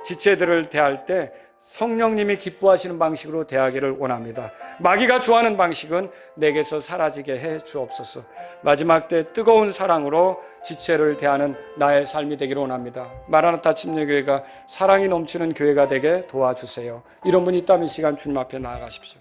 지체들을 대할 때 성령님이 기뻐하시는 방식으로 대하기를 원합니다. 마귀가 좋아하는 방식은 내게서 사라지게 해 주옵소서. 마지막 때 뜨거운 사랑으로 지체를 대하는 나의 삶이 되기를 원합니다. 마라나타 침례교회가 사랑이 넘치는 교회가 되게 도와주세요. 이런 분이 있다면 이 시간 주님 앞에 나아가십시오.